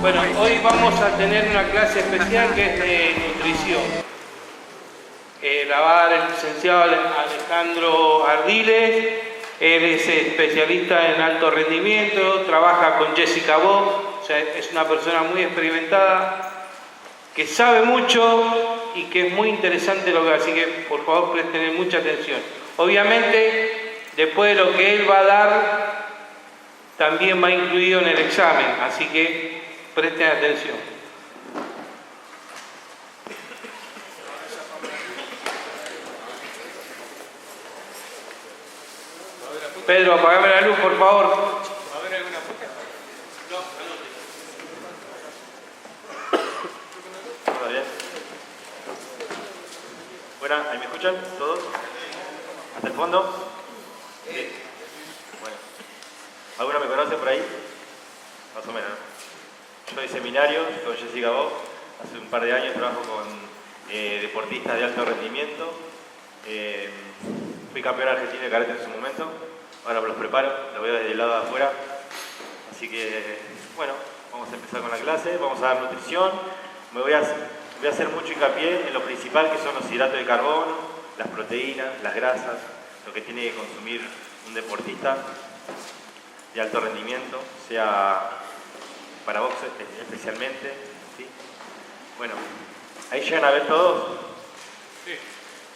Bueno, hoy vamos a tener una clase especial que es de nutrición. La va a dar el licenciado Alejandro Ardiles. Él es especialista en alto rendimiento, trabaja con Jessica Bob, o sea, es una persona muy experimentada, que sabe mucho y que es muy interesante lo que hace, así que por favor presten mucha atención. Obviamente, después de lo que él va a dar, también va incluido en el examen, así que presten atención. Pedro, apagame la luz, por favor. ¿Va a haber alguna foto? No, ¿Todo bien? Bueno, ¿ahí me escuchan todos? ¿Hasta el fondo? Sí. Bueno. ¿Alguno me conoce por ahí? Más o menos. Yo doy seminarios con Jessica Bob. Hace un par de años trabajo con deportistas de alto rendimiento. Fui campeón argentino de karate en su momento. Ahora los preparo, los veo desde el lado de afuera. Así que, bueno, vamos a empezar con la clase. Vamos a dar nutrición. Voy a hacer mucho hincapié en lo principal, que son los hidratos de carbono, las proteínas, las grasas, lo que tiene que consumir un deportista de alto rendimiento, sea para box especialmente, ¿sí? Bueno, ¿ahí llegan a ver todos? Sí.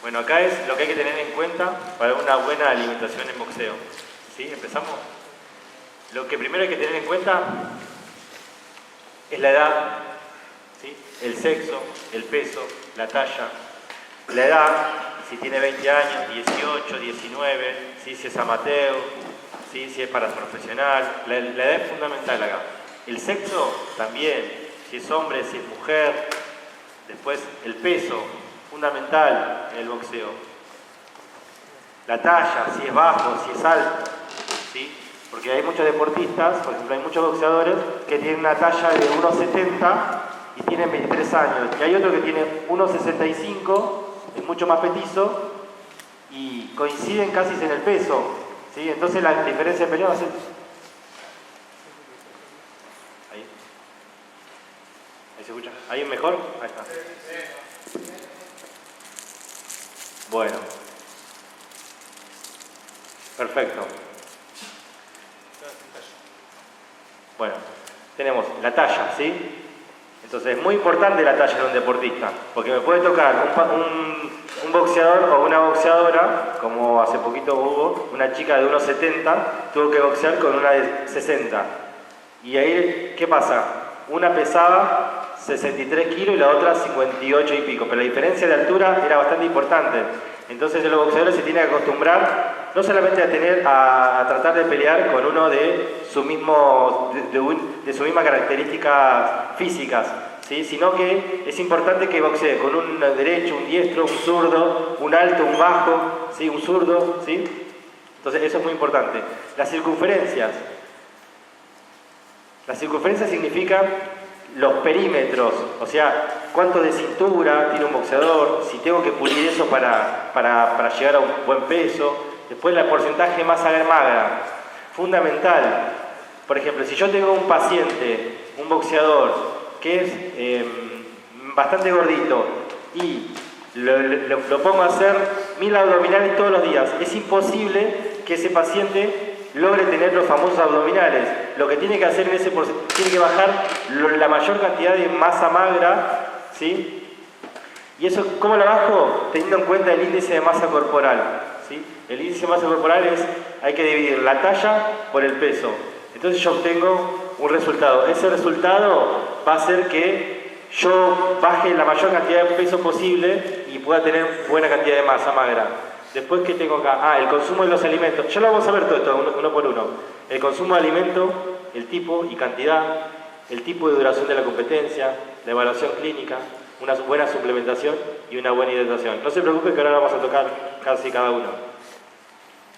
Bueno, acá es lo que hay que tener en cuenta para una buena alimentación en boxeo. ¿Sí? ¿Empezamos? Lo que primero hay que tener en cuenta es la edad, ¿sí? El sexo, el peso, la talla, la edad, si tiene 20 años, 18, 19, ¿sí? Si es amateur, ¿sí? Si es para profesional, la edad es fundamental acá. El sexo también, si es hombre, si es mujer. Después el peso, fundamental en el boxeo. La talla, si es bajo, si es alto, ¿sí? Porque hay muchos deportistas, por ejemplo, hay muchos boxeadores que tienen una talla de 1,70 y tienen 23 años. Y hay otro que tiene 1,65, es mucho más petizo y coinciden casi en el peso, ¿sí? Entonces la diferencia de pelea va a ser... Ahí. ¿Ahí se escucha? ¿Ahí mejor? Ahí está. Bueno. Perfecto. Bueno, tenemos la talla, ¿sí? Entonces es muy importante la talla de un deportista, porque me puede tocar un boxeador o una boxeadora, como hace poquito hubo, una chica de 1,70 tuvo que boxear con una de 60. Y ahí, ¿qué pasa? Una pesaba 63 kilos y la otra 58 y pico, pero la diferencia de altura era bastante importante. Entonces los boxeadores se tienen que acostumbrar no solamente a tratar de pelear con uno de su misma características físicas, ¿sí? Sino que es importante que boxee con un derecho, un diestro, un zurdo, un alto, un bajo, ¿sí? Un zurdo, ¿sí? Entonces eso es muy importante. Las circunferencias significan los perímetros, o sea, cuánto de cintura tiene un boxeador, si tengo que pulir eso para llegar a un buen peso. Después el porcentaje de masa magra, fundamental. Por ejemplo, si yo tengo un paciente, un boxeador, que es bastante gordito y lo pongo a hacer 1000 abdominales todos los días, es imposible que ese paciente logre tener los famosos abdominales. Lo que tiene que hacer en ese porcentaje, tiene que bajar la mayor cantidad de masa magra, ¿sí? ¿Y eso cómo lo bajo? Teniendo en cuenta el índice de masa corporal, ¿sí? El índice de masa corporal hay que dividir la talla por el peso. Entonces yo obtengo un resultado. Ese resultado va a hacer que yo baje la mayor cantidad de peso posible y pueda tener buena cantidad de masa magra. Después, ¿qué tengo acá? El consumo de los alimentos. Ya lo vamos a ver todo esto, uno por uno. El consumo de alimento, el tipo y cantidad, el tipo de duración de la competencia, la evaluación clínica, una buena suplementación y una buena hidratación. No se preocupe que ahora vamos a tocar casi cada uno.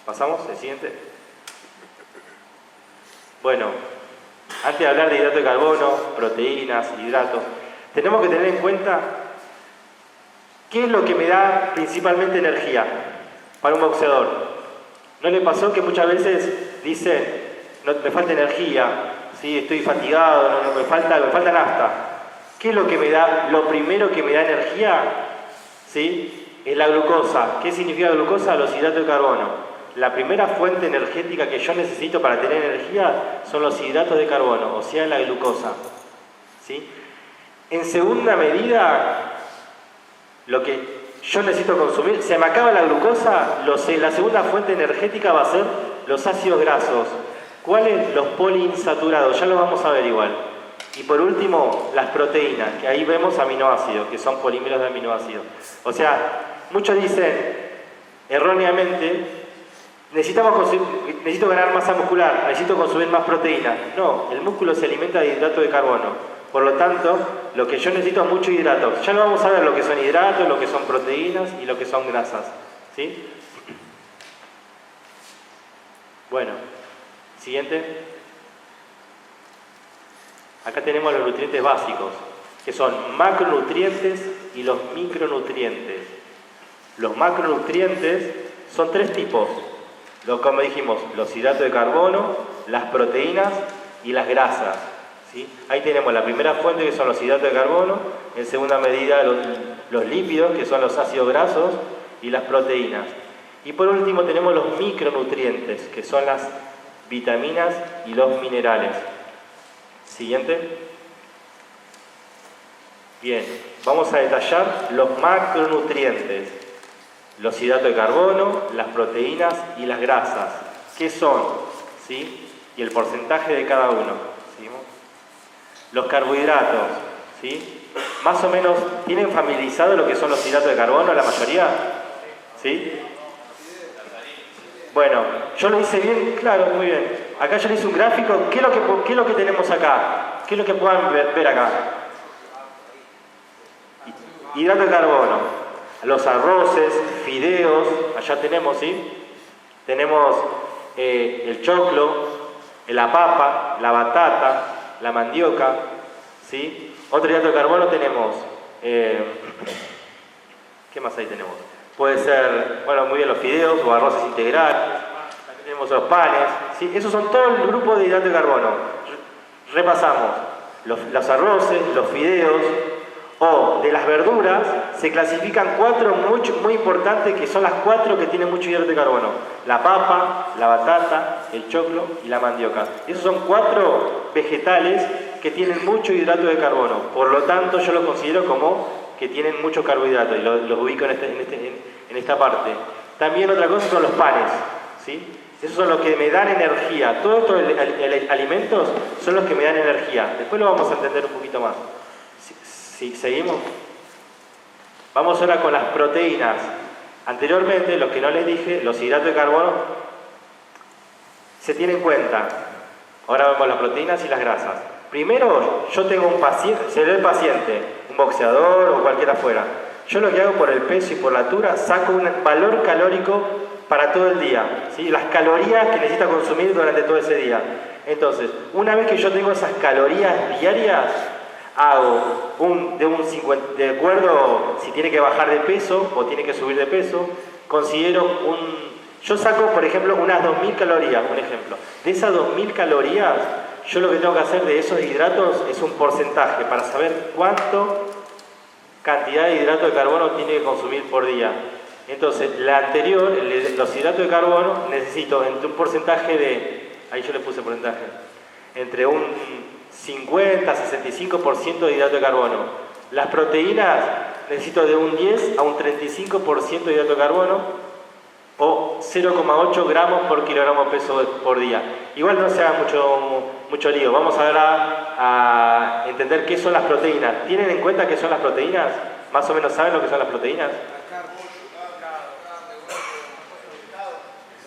¿Pasamos? ¿El siguiente? Bueno, antes de hablar de hidrato de carbono, proteínas, hidratos, tenemos que tener en cuenta qué es lo que me da principalmente energía para un boxeador. ¿No le pasó que muchas veces dicen, no, me falta energía, ¿sí? ¿sí? Estoy fatigado, me falta nafta. ¿Qué es lo que me da, lo primero que me da energía? ¿Sí? Es la glucosa. ¿Qué significa glucosa? Los hidratos de carbono. La primera fuente energética que yo necesito para tener energía son los hidratos de carbono, o sea, la glucosa. ¿Sí? En segunda medida, lo que yo necesito consumir, se me acaba la glucosa, la segunda fuente energética va a ser los ácidos grasos. ¿Cuáles? Los poliinsaturados, ya lo vamos a ver igual. Y por último, las proteínas, que ahí vemos aminoácidos, que son polímeros de aminoácidos. O sea, muchos dicen erróneamente, necesito ganar masa muscular, necesito consumir más proteínas. No, el músculo se alimenta de hidrato de carbono. Por lo tanto, lo que yo necesito es mucho hidrato. Ya lo vamos a ver lo que son hidratos, lo que son proteínas y lo que son grasas. ¿Sí? Bueno, siguiente. Acá tenemos los nutrientes básicos, que son macronutrientes y los micronutrientes. Los macronutrientes son tres tipos. Como dijimos, los hidratos de carbono, las proteínas y las grasas. ¿Sí? Ahí tenemos la primera fuente, que son los hidratos de carbono. En segunda medida, los lípidos, que son los ácidos grasos, y las proteínas. Y por último tenemos los micronutrientes, que son las vitaminas y los minerales. Siguiente. Bien, vamos a detallar los macronutrientes. Los hidratos de carbono, las proteínas y las grasas. ¿Qué son? ¿Sí? Y el porcentaje de cada uno. ¿Seguimos? Los carbohidratos, ¿sí? Más o menos, ¿tienen familiarizado lo que son los hidratos de carbono, la mayoría? ¿Sí? Bueno, yo lo hice bien, claro, muy bien. Acá yo le hice un gráfico. ¿Qué es lo que tenemos acá? ¿Qué es lo que puedan ver acá? Hidrato de carbono. Los arroces, fideos, allá tenemos, ¿sí? Tenemos el choclo, la papa, la batata, la mandioca, ¿sí? Otro hidrato de carbono tenemos, ¿qué más ahí tenemos? Puede ser, bueno, muy bien, los fideos o arroces integrales, también tenemos los panes, ¿sí? Esos son todo el grupo de hidratos de carbono. Repasamos, los arroces, los fideos, o de las verduras, se clasifican cuatro muy importantes, que son las cuatro que tienen mucho hidrato de carbono: la papa, la batata, el choclo y la mandioca. Esos son cuatro vegetales que tienen mucho hidrato de carbono. Por lo tanto, yo los considero como que tienen mucho carbohidrato y los ubico en esta parte. También otra cosa son los panes, ¿sí? Esos son los que me dan energía. Todos estos alimentos son los que me dan energía. Después lo vamos a entender un poquito más. ¿Sí? ¿Seguimos? Vamos ahora con las proteínas. Anteriormente, lo que no les dije, los hidratos de carbono se tienen en cuenta. Ahora vemos las proteínas y las grasas. Primero, yo tengo un paciente, será el paciente, un boxeador o cualquiera afuera. Yo lo que hago por el peso y por la altura, saco un valor calórico para todo el día, ¿sí? Las calorías que necesita consumir durante todo ese día. Entonces, una vez que yo tengo esas calorías diarias, hago de acuerdo si tiene que bajar de peso o tiene que subir de peso, yo saco, por ejemplo, unas 2000 calorías, un ejemplo. De esas 2000 calorías, yo lo que tengo que hacer de esos hidratos es un porcentaje para saber cuánto cantidad de hidrato de carbono tiene que consumir por día. Entonces, la anterior, los hidratos de carbono, necesito entre un porcentaje de, ahí yo le puse porcentaje, entre un 50-65% de hidrato de carbono. Las proteínas necesito de un 10 a un 35% de hidrato de carbono, o 0,8 gramos por kilogramo de peso por día. Igual no se haga mucho lío. Vamos ahora a entender qué son las proteínas. ¿Tienen en cuenta qué son las proteínas? ¿Más o menos saben lo que son las proteínas?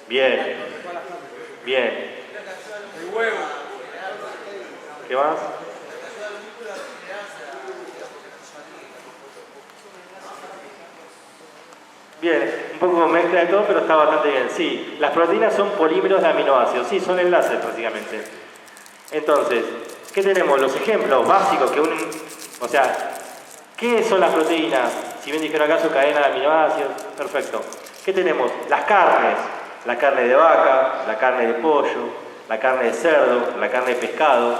Bien. Bien. ¿Qué más? Bien, un poco mezcla de todo, pero está bastante bien. Sí, las proteínas son polímeros de aminoácidos. Sí, son enlaces prácticamente. Entonces, ¿qué tenemos? Los ejemplos básicos que o sea, ¿qué son las proteínas? Si bien dijeron acá su cadena de aminoácidos, perfecto. ¿Qué tenemos? Las carnes. La carne de vaca, la carne de pollo, la carne de cerdo, la carne de pescado,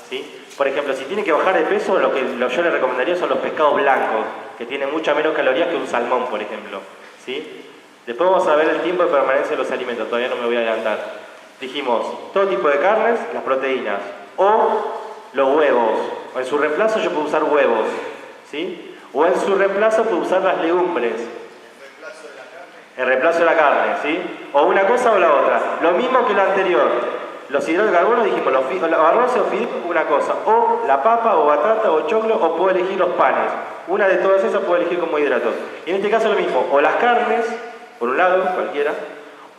¿sí? Por ejemplo, si tiene que bajar de peso, lo que yo le recomendaría son los pescados blancos, que tienen mucha menos calorías que un salmón, por ejemplo, ¿sí? Después vamos a ver el tiempo de permanencia de los alimentos, todavía no me voy a adelantar. Dijimos, todo tipo de carnes, las proteínas, o los huevos, o en su reemplazo yo puedo usar huevos, ¿sí? O en su reemplazo puedo usar las legumbres. El reemplazo de la carne, ¿sí? O una cosa o la otra. Lo mismo que lo anterior. Los hidratos de carbono dijimos, los arroz o fideos, una cosa. O la papa, o batata, o choclo, o puedo elegir los panes. Una de todas esas puedo elegir como hidratos. Y en este caso lo mismo, o las carnes, por un lado, cualquiera,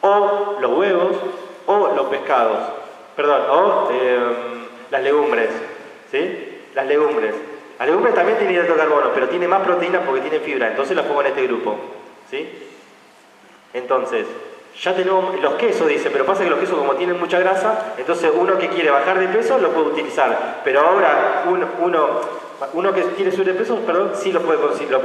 o los huevos, o los pescados. Perdón, o las legumbres, ¿sí? Las legumbres. Las legumbres también tienen hidratos de carbono, pero tiene más proteínas porque tienen fibra. Entonces las pongo en este grupo, ¿sí? Entonces, ya tenemos los quesos, dice, pero pasa que los quesos como tienen mucha grasa, entonces uno que quiere bajar de peso lo puede utilizar. Pero ahora uno que quiere subir de peso, perdón, sí lo puede considerar,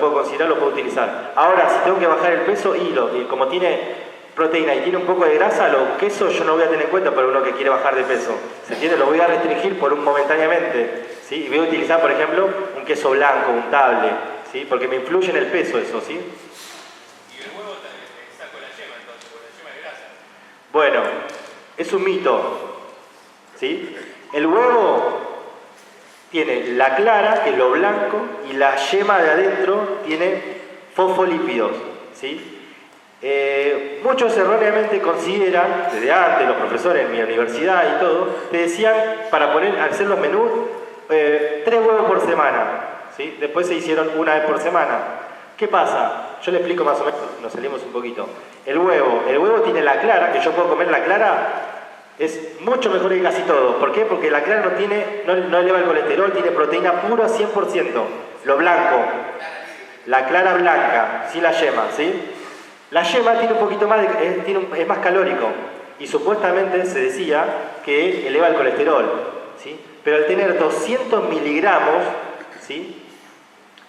lo puede utilizar. Ahora, si tengo que bajar el peso, y como tiene proteína y tiene un poco de grasa, los quesos yo no voy a tener en cuenta para uno que quiere bajar de peso. ¿Se entiende? Lo voy a restringir por momentáneamente, ¿sí? Y voy a utilizar, por ejemplo, un queso blanco, untable, ¿sí? Porque me influye en el peso eso, ¿sí? Bueno, es un mito, ¿sí? El huevo tiene la clara, que es lo blanco, y la yema de adentro tiene fosfolípidos, ¿sí? Muchos erróneamente consideran, desde antes los profesores en mi universidad y todo, te decían para hacer los menús 3 huevos por semana, ¿sí? Después se hicieron una vez por semana. ¿Qué pasa? Yo le explico más o menos, nos salimos un poquito. El huevo tiene la clara, que yo puedo comer la clara, es mucho mejor que casi todo. ¿Por qué? Porque la clara no eleva el colesterol, tiene proteína pura 100%. Lo blanco, la clara blanca, sin la yema, ¿sí? La yema tiene un poquito más, es más calórico y supuestamente se decía que eleva el colesterol, ¿sí? Pero al tener 200 miligramos, ¿sí?,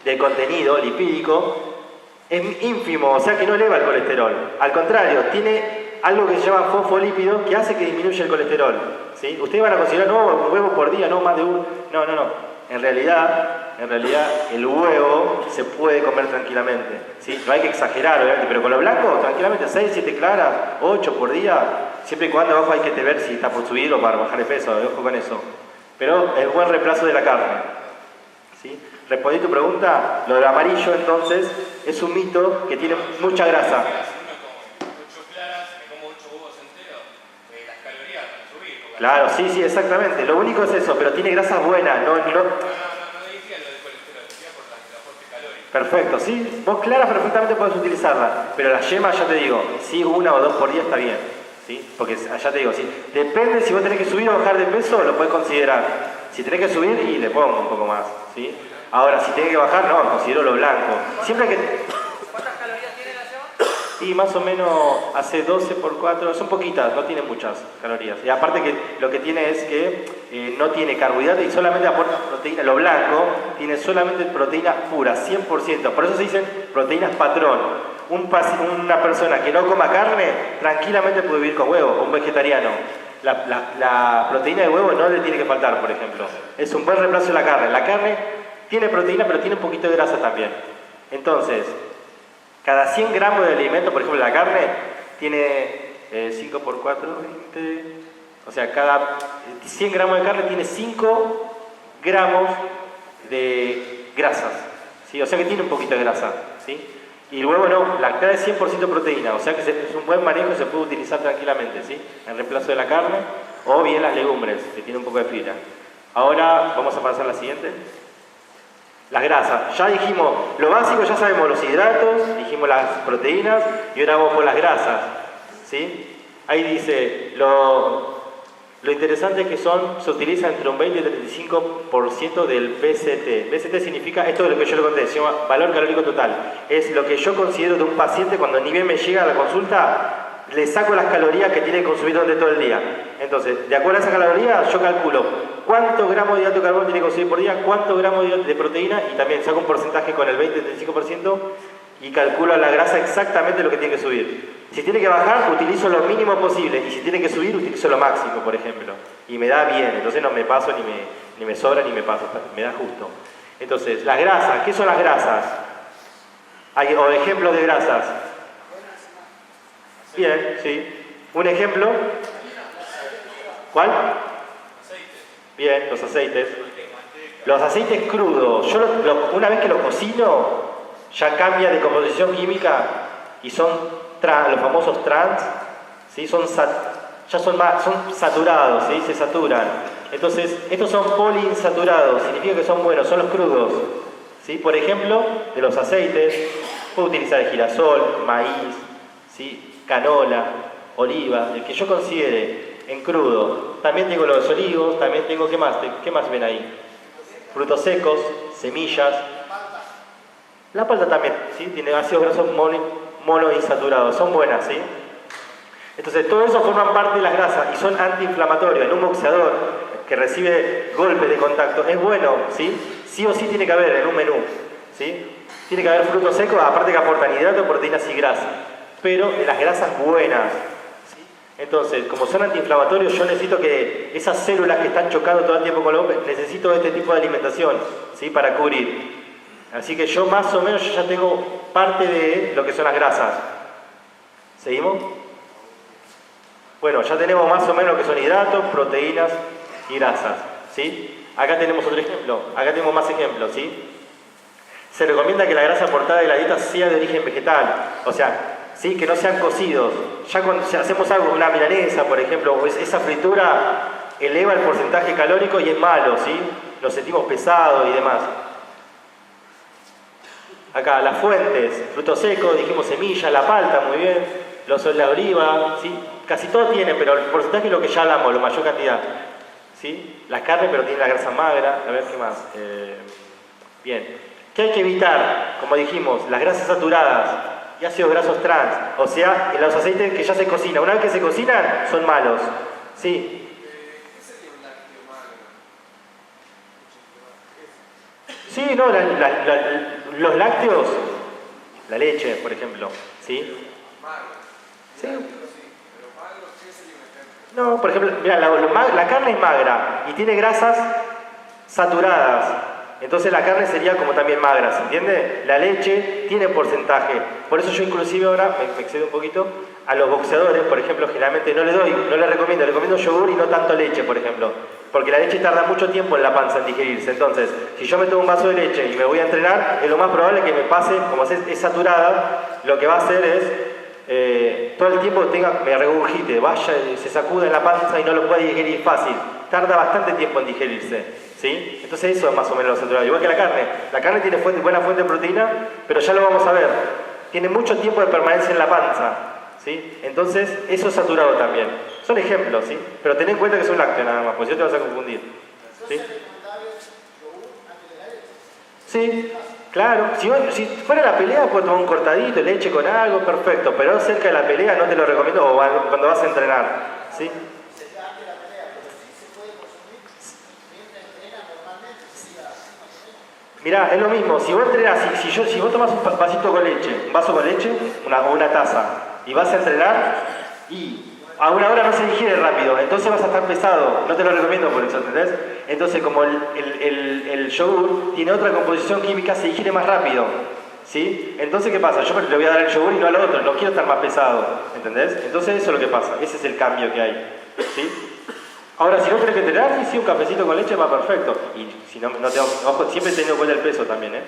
de contenido lipídico, es ínfimo, o sea que no eleva el colesterol. Al contrario, tiene algo que se llama fosfolípido que hace que disminuya el colesterol, ¿sí? Ustedes van a considerar, no, un huevo por día, no más de uno. No. En realidad, el huevo se puede comer tranquilamente, ¿sí? No hay que exagerar, obviamente, pero con lo blanco, tranquilamente, 6, 7 claras, 8 por día, siempre y cuando, ojo, hay que ver si está por subir o para bajar de peso, ojo con eso. Pero es buen reemplazo de la carne, ¿sí? Respondí tu pregunta, lo del amarillo entonces es un mito que tiene mucha grasa. Claro, sí, exactamente. Lo único es eso, pero tiene grasas buenas, no decía lo de colesterol, decía por el aporte calórico. Perfecto, sí, vos claras perfectamente podés utilizarla, pero la yema ya te digo, sí, 1 o 2 por día está bien, ¿sí? Porque ya te digo, sí, depende si vos tenés que subir o bajar de peso, lo podés considerar. Si tenés que subir, y le pongo un poco más, ¿sí? Ahora, si tenés que bajar, no, considero lo blanco. Siempre que... ¿Cuántas calorías tiene la yema? Y más o menos hace 12 por 4, son poquitas, no tiene muchas calorías. Y aparte que lo que tiene es que no tiene carbohidratos y solamente aporta proteína. Lo blanco tiene solamente proteína pura, 100%. Por eso se dicen proteínas patrón. Una persona que no coma carne, tranquilamente puede vivir con huevo, un vegetariano. La proteína de huevo no le tiene que faltar, por ejemplo. Es un buen reemplazo de la carne. La carne tiene proteína, pero tiene un poquito de grasa también. Entonces, cada 100 gramos de alimento, por ejemplo la carne, tiene 5 por 4, 20, o sea, cada 100 gramos de carne tiene 5 gramos de grasas, ¿sí? O sea que tiene un poquito de grasa, ¿sí? Y el huevo no, la clara es 100% proteína, o sea que es un buen manejo y se puede utilizar tranquilamente, ¿sí? En reemplazo de la carne, o bien las legumbres, que tienen un poco de fibra. Ahora vamos a pasar a la siguiente. Las grasas, ya dijimos, lo básico ya sabemos, los hidratos, dijimos las proteínas y ahora vamos por las grasas, ¿sí? Ahí dice, lo interesante es que se utiliza entre un 20 y 35% del BCT. BCT significa, esto es lo que yo le conté, se llama valor calórico total. Es lo que yo considero de un paciente cuando ni bien me llega a la consulta, le saco las calorías que tiene que consumir durante todo el día. Entonces, de acuerdo a esa caloría, yo calculo cuántos gramos de hidrato de carbono tiene que consumir por día, cuántos gramos de proteína y también saco un porcentaje con el 20-35% y calculo la grasa exactamente lo que tiene que subir. Si tiene que bajar, utilizo lo mínimo posible, y si tiene que subir, utilizo lo máximo, por ejemplo. Y me da bien, entonces no me paso ni me sobra ni me paso, me da justo. Entonces, las grasas, ¿qué son las grasas? O ejemplos de grasas. Bien, sí. ¿Un ejemplo? ¿Cuál? Bien, los aceites. Los aceites crudos, una vez que los cocino, ya cambia de composición química y son los famosos trans, ¿sí? Son saturados, ¿sí? Se saturan. Entonces, estos son poliinsaturados, significa que son buenos, son los crudos. ¿Sí? Por ejemplo, de los aceites, puedo utilizar el girasol, maíz, ¿sí? Canola, oliva, el que yo considere en crudo. También tengo los olivos, también tengo, ¿qué más ven ahí? Frutos secos, semillas. La palta también, ¿sí? Tiene ácidos grasos monoinsaturados, son buenas, ¿sí? Entonces, todo eso forman parte de las grasas y son antiinflamatorios. En un boxeador que recibe golpes de contacto, es bueno, ¿sí? Sí o sí tiene que haber en un menú, ¿sí? Tiene que haber frutos secos, aparte que aportan hidratos, proteínas y grasas. Pero de las grasas buenas, ¿sí? Entonces, como son antiinflamatorios, yo necesito que esas células que están chocando todo el tiempo con el hombre, necesito este tipo de alimentación, ¿sí? Para cubrir. Así que yo más o menos ya tengo parte de lo que son las grasas. ¿Seguimos? Bueno, ya tenemos más o menos lo que son hidratos, proteínas y grasas, ¿sí? Acá tenemos otro ejemplo, acá tenemos más ejemplos, ¿sí? Se recomienda que la grasa aportada de la dieta sea de origen vegetal, o sea, ¿sí? Que no sean cocidos. Ya cuando hacemos algo, una milanesa, por ejemplo, esa fritura eleva el porcentaje calórico y es malo, ¿sí? Nos sentimos pesados y demás. Acá, las fuentes, frutos secos, dijimos semilla, la palta, muy bien, la oliva, ¿sí? Casi todo tiene, pero el porcentaje es lo que ya hablamos, la mayor cantidad, ¿sí? La carne, pero tiene la grasa magra, a ver qué más. Bien, ¿qué hay que evitar? Como dijimos, las grasas saturadas y ácidos grasos trans, o sea, en los aceites que ya se cocinan, una vez que se cocinan, son malos, ¿sí? Sí, no, los lácteos, la leche, por ejemplo, ¿sí? Sí. No, por ejemplo, mira, la carne es magra y tiene grasas saturadas. Entonces la carne sería como también magra, ¿se entiende? La leche tiene porcentaje. Por eso yo inclusive ahora, me excedo un poquito, a los boxeadores, por ejemplo, generalmente no le recomiendo yogur y no tanto leche, por ejemplo. Porque la leche tarda mucho tiempo en la panza en digerirse. Entonces, si yo me tomo un vaso de leche y me voy a entrenar, es lo más probable que me pase, como es saturada, lo que va a hacer es todo el tiempo me regurgite, vaya, se sacuda en la panza y no lo puede digerir fácil. Tarda bastante tiempo en digerirse, ¿sí? Entonces eso es más o menos lo saturado. Igual que la carne. La carne tiene buena fuente de proteína, pero ya lo vamos a ver. Tiene mucho tiempo de permanencia en la panza, ¿sí? Entonces eso es saturado también. Son ejemplos, ¿sí? Pero ten en cuenta que son lácteos nada más, pues si no te vas a confundir, ¿sí? Sí, claro. Si fuera la pelea, puedes tomar un cortadito, leche con algo, perfecto. Pero cerca de la pelea no te lo recomiendo, o cuando vas a entrenar, ¿sí? Mirá, es lo mismo. Si vos entrenás, si vos tomás un vasito con leche, un vaso con leche, una taza, y vas a entrenar, y a una hora no se digiere rápido, entonces vas a estar pesado. No te lo recomiendo por eso, ¿entendés? Entonces, como el yogur tiene otra composición química, se digiere más rápido, ¿sí? Entonces, ¿qué pasa? Yo le voy a dar el yogur y no al otro, no quiero estar más pesado, ¿entendés? Entonces, eso es lo que pasa, ese es el cambio que hay, ¿sí? Ahora, si no tenés que entrenar, sí, un cafecito con leche va perfecto. Y si no tengo, ojo, siempre teniendo en cuenta el peso también, ¿eh?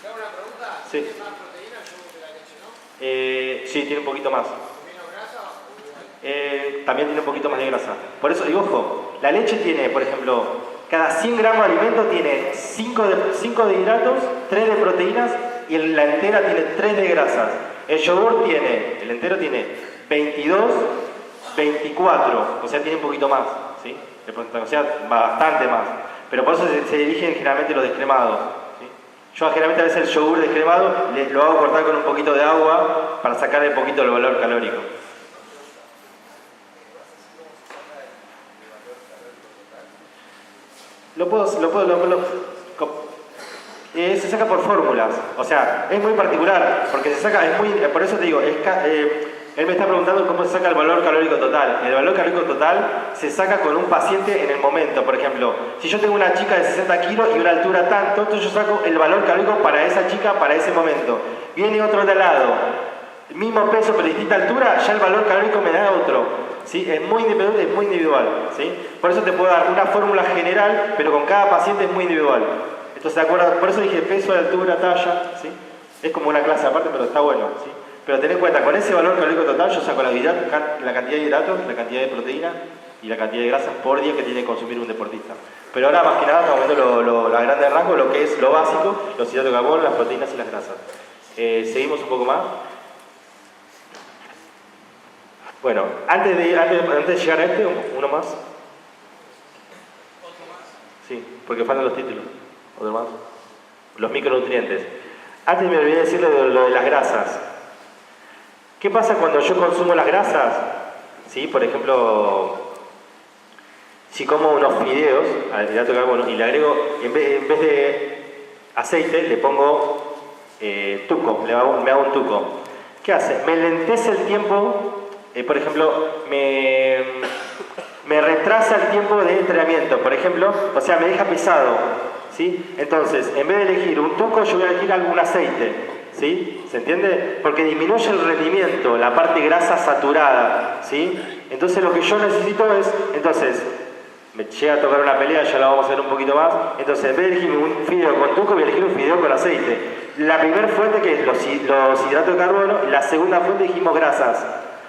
¿Te hago una pregunta? Sí. ¿Tiene más proteína el yogur que la leche, no? Sí, tiene un poquito más. ¿Menos grasa o igual? También tiene un poquito más de grasa. Por eso, y ojo, la leche tiene, por ejemplo, cada 100 gramos de alimento tiene 5 de hidratos, 3 de proteínas y la entera tiene 3 de grasas. El yogur el entero tiene 22, 24, o sea, tiene un poquito más, ¿sí? O sea, bastante más. Pero por eso se eligen generalmente los descremados, ¿sí? Yo generalmente a veces el yogur descremado lo hago cortar con un poquito de agua para sacarle un poquito el valor calórico. Se saca por fórmulas, o sea, es muy particular, porque se saca, por eso te digo, él me está preguntando cómo se saca el valor calórico total. El valor calórico total se saca con un paciente en el momento. Por ejemplo, si yo tengo una chica de 60 kilos y una altura tanto, entonces yo saco el valor calórico para esa chica, para ese momento. Viene otro de al lado, mismo peso pero distinta altura, ya el valor calórico me da otro. ¿Sí? Es muy independiente, es muy individual. ¿Sí? Por eso te puedo dar una fórmula general, pero con cada paciente es muy individual. Entonces, ¿de acuerdo? Por eso dije peso, altura, talla. ¿Sí? Es como una clase aparte, pero está bueno. ¿Sí? Pero ten en cuenta, con ese valor calórico total yo saco la cantidad de hidratos, la cantidad de proteína y la cantidad de grasas por día que tiene que consumir un deportista. Pero ahora más que nada estamos viendo la grande rango, lo que es lo básico, los hidratos de carbono, las proteínas y las grasas. Seguimos un poco más. Bueno, antes de llegar a uno más. Sí, porque faltan los títulos. Otro más. Los micronutrientes. Antes me olvidé decirle lo de las grasas. ¿Qué pasa cuando yo consumo las grasas? ¿Sí? Por ejemplo, si como unos fideos al hidrato de carbono y le agrego, en vez de aceite, le pongo tuco, me hago un tuco. ¿Qué hace? Me lentece el tiempo, por ejemplo, me retrasa el tiempo de entrenamiento, por ejemplo, o sea, me deja pesado. ¿Sí? Entonces, en vez de elegir un tuco, yo voy a elegir algún aceite. ¿Sí? ¿Se entiende? Porque disminuye el rendimiento, la parte grasa saturada. ¿Sí? Entonces lo que yo necesito es, me llega a tocar una pelea, ya la vamos a ver un poquito más. Entonces, en vez de elegir un fideo con tuco, voy a elegir un fideo con aceite. La primera fuente que es los hidratos de carbono, y la segunda fuente dijimos grasas.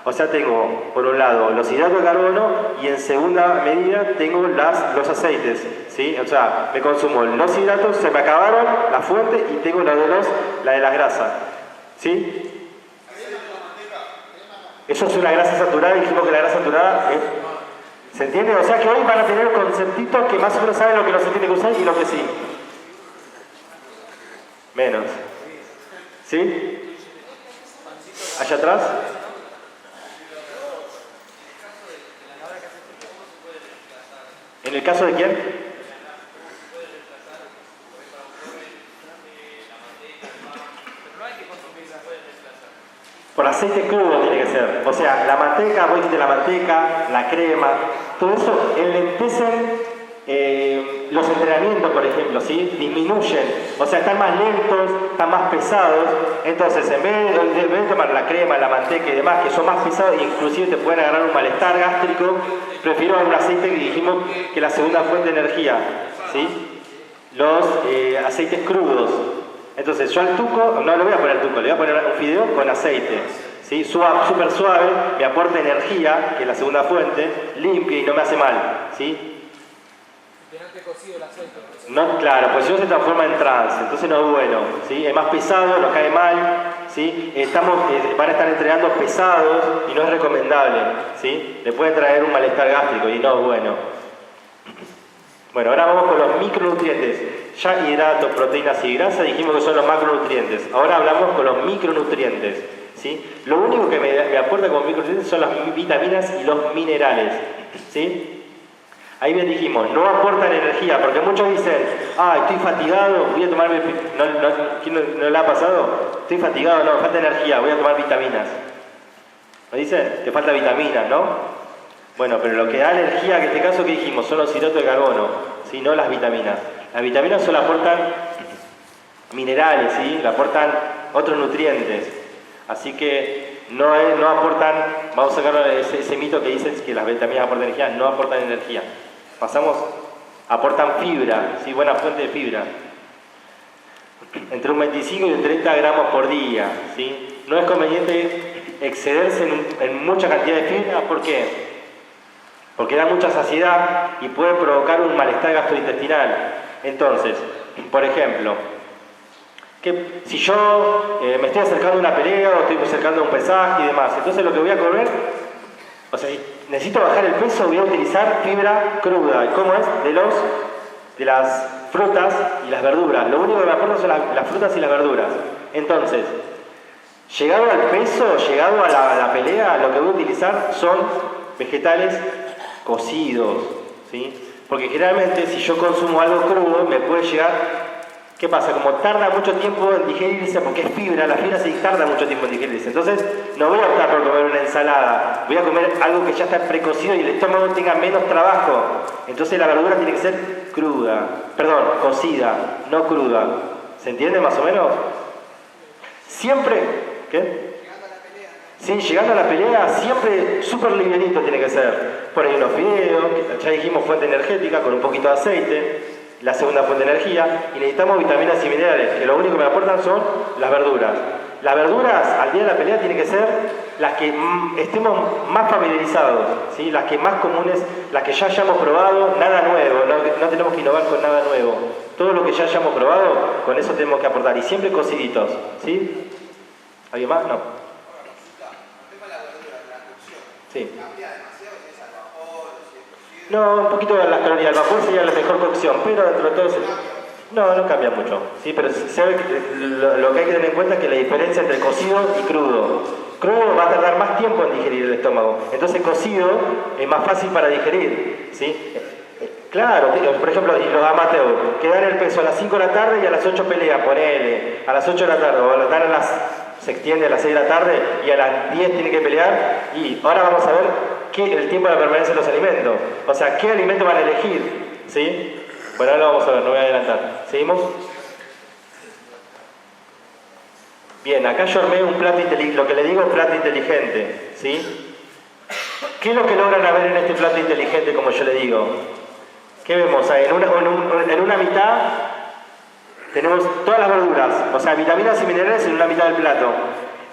O sea, tengo, por un lado, los hidratos de carbono y en segunda medida tengo los aceites. ¿Sí? O sea, me consumo los hidratos, se me acabaron la fuente y tengo la de las grasas. ¿Sí? Eso es una grasa saturada, dijimos que la grasa saturada es... ¿Se entiende? O sea que hoy van a tener conceptitos que más o menos saben lo que no se tiene que usar y lo que sí. Menos. ¿Sí? ¿Allá atrás? ¿En el caso de quién? Por aceite crudo tiene que ser. O sea, la manteca, vos dijiste la manteca, la crema, todo eso enlentecen los entrenamientos, por ejemplo, ¿sí? Disminuyen. O sea, están más lentos, están más pesados. Entonces, en vez de tomar la crema, la manteca y demás, que son más pesados e inclusive te pueden agarrar un malestar gástrico, prefiero un aceite que dijimos que la segunda fuente de energía, ¿sí? Los aceites crudos. Entonces yo al tuco, no le voy a poner tuco, le voy a poner un fideo con aceite, ¿sí? Súper suave, me aporta energía, que es la segunda fuente, limpia y no me hace mal, ¿sí? Cocido el aceite. No, claro, pues si no se transforma en trance, entonces no es bueno, ¿sí? Es más pesado, nos cae mal, ¿sí? Van a estar entrenando pesados y no es recomendable, ¿sí? Le puede traer un malestar gástrico y no es bueno. Bueno, ahora vamos con los micronutrientes. Ya hidratos, proteínas y grasas dijimos que son los macronutrientes. Ahora hablamos con los micronutrientes, ¿sí? Lo único que me aporta como micronutrientes son las vitaminas y los minerales, ¿sí? Ahí bien dijimos, no aportan energía, porque muchos dicen, estoy fatigado, voy a tomarme... ¿Quién no le ha pasado? Estoy fatigado, no, me falta energía, voy a tomar vitaminas. ¿Me dicen? Te falta vitaminas, ¿no? Bueno, pero lo que da energía, en este caso que dijimos, son los hidratos de carbono, ¿sí? No las vitaminas. Las vitaminas solo aportan minerales, ¿sí? Le aportan otros nutrientes. Así que no aportan, vamos a sacar ese mito que dice que las vitaminas aportan energía, no aportan energía. Pasamos, aportan fibra, ¿sí? Buena fuente de fibra. Entre un 25 y un 30 gramos por día, ¿sí? No es conveniente excederse en mucha cantidad de fibra, ¿por qué? Porque da mucha saciedad y puede provocar un malestar gastrointestinal. Entonces, por ejemplo, que si yo me estoy acercando a una pelea o estoy acercando a un pesaje y demás, entonces lo que voy a comer, o sea, necesito bajar el peso, voy a utilizar fibra cruda. ¿Cómo es? De las frutas y las verduras. Lo único que me aportan son las frutas y las verduras. Entonces, llegado al peso, llegado a la pelea, lo que voy a utilizar son vegetales cocidos, ¿sí? Porque generalmente si yo consumo algo crudo me puede llegar ¿Qué pasa? Como tarda mucho tiempo en digerirse, porque es fibra, la fibra sí tarda mucho tiempo en digerirse. Entonces, no voy a optar por comer una ensalada, voy a comer algo que ya está precocido y el estómago tenga menos trabajo. Entonces la verdura tiene que ser cruda, perdón, cocida, no cruda. ¿Se entiende más o menos? Siempre, ¿qué? Sí, llegando a la pelea, siempre súper livianito tiene que ser. Por ahí unos fideos, ya dijimos fuente energética con un poquito de aceite, la segunda fuente de energía, y necesitamos vitaminas y minerales, que lo único que me aportan son las verduras. Las verduras al día de la pelea tienen que ser las que estemos más familiarizados, ¿sí? Las que más comunes, las que ya hayamos probado, nada nuevo, no tenemos que innovar con nada nuevo. Todo lo que ya hayamos probado, con eso tenemos que aportar, y siempre cociditos, ¿sí? ¿Alguien más? No. Sí. No, un poquito de las calorías. El vapor sería la mejor cocción, pero dentro de todo no cambia mucho. ¿Sí? Pero sabe que lo que hay que tener en cuenta es que la diferencia entre cocido y crudo. Crudo va a tardar más tiempo en digerir el estómago. Entonces cocido es más fácil para digerir. ¿Sí? Claro, por ejemplo, los amateurs que dan el peso a las 5 de la tarde y a las 8 pelean, ponele, a las 8 de la tarde, o dan se extiende a las 6 de la tarde y a las 10 tiene que pelear, y ahora vamos a ver el tiempo de la permanencia de los alimentos. O sea, ¿qué alimentos van a elegir? ¿Sí? Bueno, ahora lo vamos a ver, no voy a adelantar. ¿Seguimos? Bien, acá yo armé un plato inteligente, lo que le digo es plato inteligente, ¿sí? ¿Qué es lo que logran ver en este plato inteligente, como yo le digo? ¿Qué vemos? En una mitad tenemos todas las verduras, o sea, vitaminas y minerales en una mitad del plato.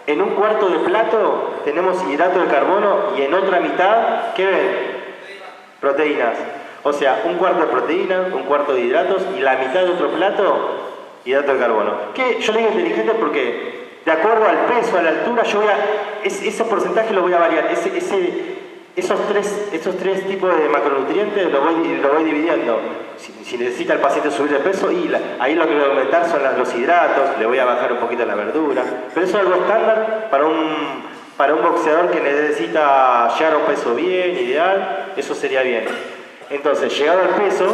En un cuarto de plato tenemos hidrato de carbono y en otra mitad, ¿qué ven? Proteínas. O sea, un cuarto de proteína, un cuarto de hidratos y la mitad de otro plato, hidrato de carbono. ¿Qué? Yo le digo inteligente porque de acuerdo al peso, a la altura, ese porcentaje lo voy a variar. Esos tres tipos de macronutrientes lo voy dividiendo. Si necesita el paciente subir de peso, ahí lo que voy a aumentar son los hidratos, le voy a bajar un poquito la verdura. Pero eso es algo estándar para un boxeador que necesita llegar a un peso bien, ideal, eso sería bien. Entonces, llegado al peso,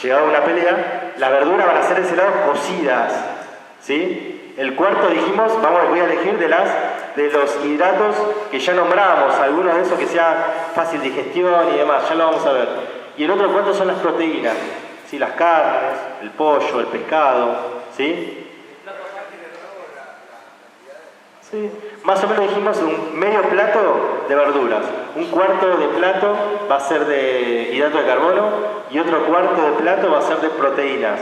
llegado a una pelea, las verduras van a ser de ese lado cocidas, ¿sí? El cuarto dijimos, voy a elegir de los hidratos que ya nombramos, algunos de esos que sea fácil digestión y demás, ya lo vamos a ver. Y el otro cuarto son las proteínas, ¿sí? Las carnes, el pollo, el pescado, ¿sí? Sí. Más o menos dijimos un medio plato de verduras, un cuarto de plato va a ser de hidrato de carbono y otro cuarto de plato va a ser de proteínas,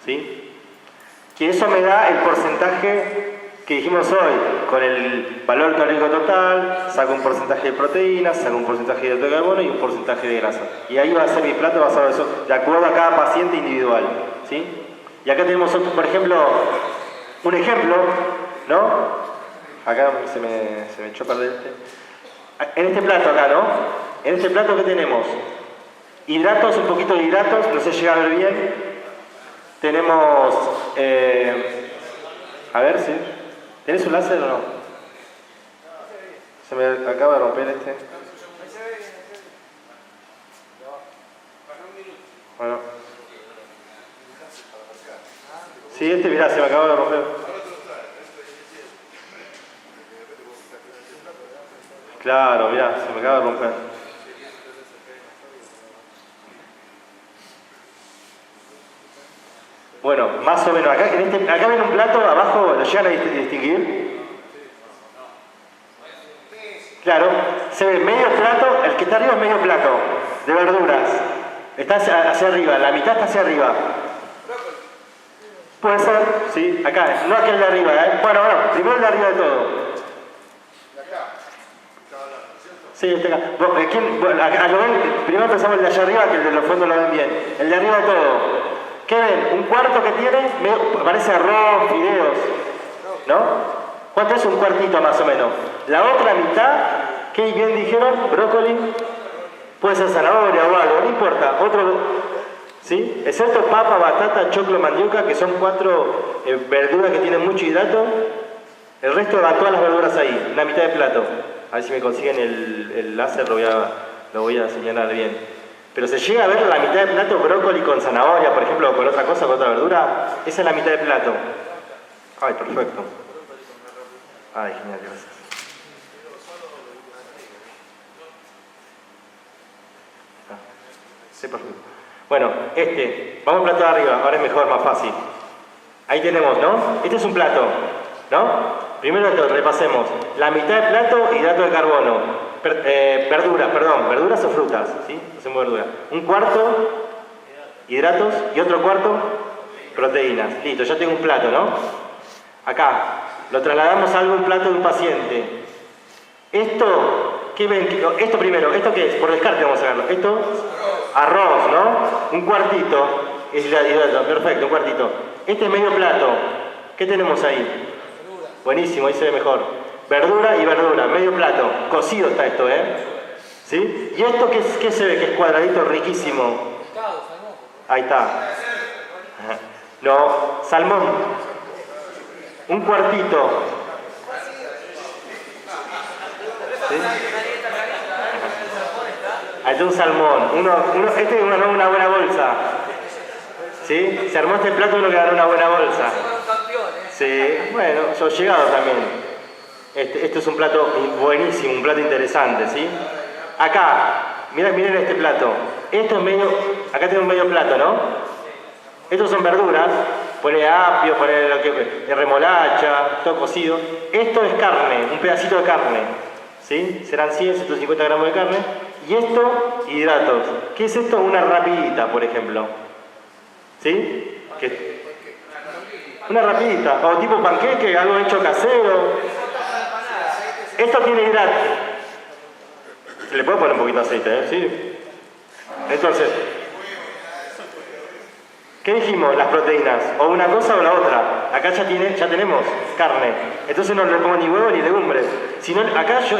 ¿sí? Que eso me da el porcentaje que dijimos hoy, con el valor calórico total, saco un porcentaje de proteínas, saco un porcentaje de hidrato de carbono y un porcentaje de grasa. Y ahí va a ser mi plato basado en eso, de acuerdo a cada paciente individual, ¿sí? Y acá tenemos, otro, por ejemplo, un ejemplo, ¿no? Acá se me echó a perder En este plato acá, ¿no? En este plato, ¿qué tenemos? Hidratos, un poquito de hidratos, no sé si llega a ver bien. Tenemos, a ver si... ¿Tenés un láser o no? Se me acaba de romper este. Bueno. Sí, mirá, se me acaba de romper. Claro, mirá, se me acaba de romper. Bueno, más o menos, acá ven un plato, abajo, ¿lo llegan a distinguir? Claro, se ve medio plato, el que está arriba es medio plato de verduras. Está hacia arriba, la mitad está hacia arriba. Puede ser, sí, acá, no aquel de arriba, ¿eh? Bueno, primero el de arriba de todo. Sí, este acá. Acá lo ven, primero empezamos el de allá arriba, que el de los fondos lo ven bien. El de arriba de todo. ¿Qué ven? Un cuarto que tiene, parece arroz, fideos, ¿no? ¿Cuánto es un cuartito más o menos? La otra mitad, ¿qué bien dijeron? Brócoli, puede ser zanahoria o algo, no importa. Otro, ¿sí? Excepto papa, batata, choclo, mandioca, que son 4 verduras que tienen mucho hidrato. El resto van todas las verduras ahí, una mitad de plato. A ver si me consiguen el láser, lo voy a señalar bien. Pero se llega a ver la mitad de plato brócoli con zanahoria, por ejemplo, o con otra cosa, con otra verdura. Esa es la mitad de plato. Ay, perfecto. Ay, genial, gracias. Sí, perfecto. Bueno, vamos al plato de arriba, ahora es mejor, más fácil. Ahí tenemos, ¿no? Este es un plato, ¿no? Primero de todo, repasemos. La mitad de plato, hidrato de carbono. Verduras o frutas, ¿sí? Hacemos verdura. Un cuarto, hidratos, y otro cuarto, proteínas. Listo, ya tengo un plato, ¿no? Acá, lo trasladamos a algún plato de un paciente. Esto, ¿qué ven? Esto primero, ¿esto qué es? Por descarte vamos a sacarlo. Esto, arroz, ¿no? Un cuartito, es hidrato, perfecto, un cuartito. Este es medio plato. ¿Qué tenemos ahí? Buenísimo, ahí se ve mejor. Verdura y verdura, medio plato. Cocido está esto, ¿eh? ¿Sí? ¿Y esto qué se ve? Que es cuadradito, riquísimo. Ahí está. No, salmón. Un cuartito. ¿Sí? Ahí está un salmón. Este es una buena bolsa. ¿Sí? Se armó este plato, uno que ganó una buena bolsa. Sí, bueno, yo he llegado también. Este es un plato buenísimo, un plato interesante, ¿sí? Acá, miren este plato. Esto es medio, acá tengo un medio plato, ¿no? Estos son verduras, pone apio, pone lo que, remolacha, todo cocido. Esto es carne, un pedacito de carne, ¿sí? Serán 100, 150 gramos de carne. Y esto, hidratos. ¿Qué es esto? Una rapidita, por ejemplo. ¿Sí? Una rapidita, o tipo panqueque, algo hecho casero. Esto tiene hidrato. Se le puede poner un poquito de aceite, ¿eh? ¿Sí? Entonces, ¿qué dijimos? Las proteínas, o una cosa o la otra. Acá ya tenemos carne. Entonces no le pongo ni huevo ni legumbres. Si no, acá yo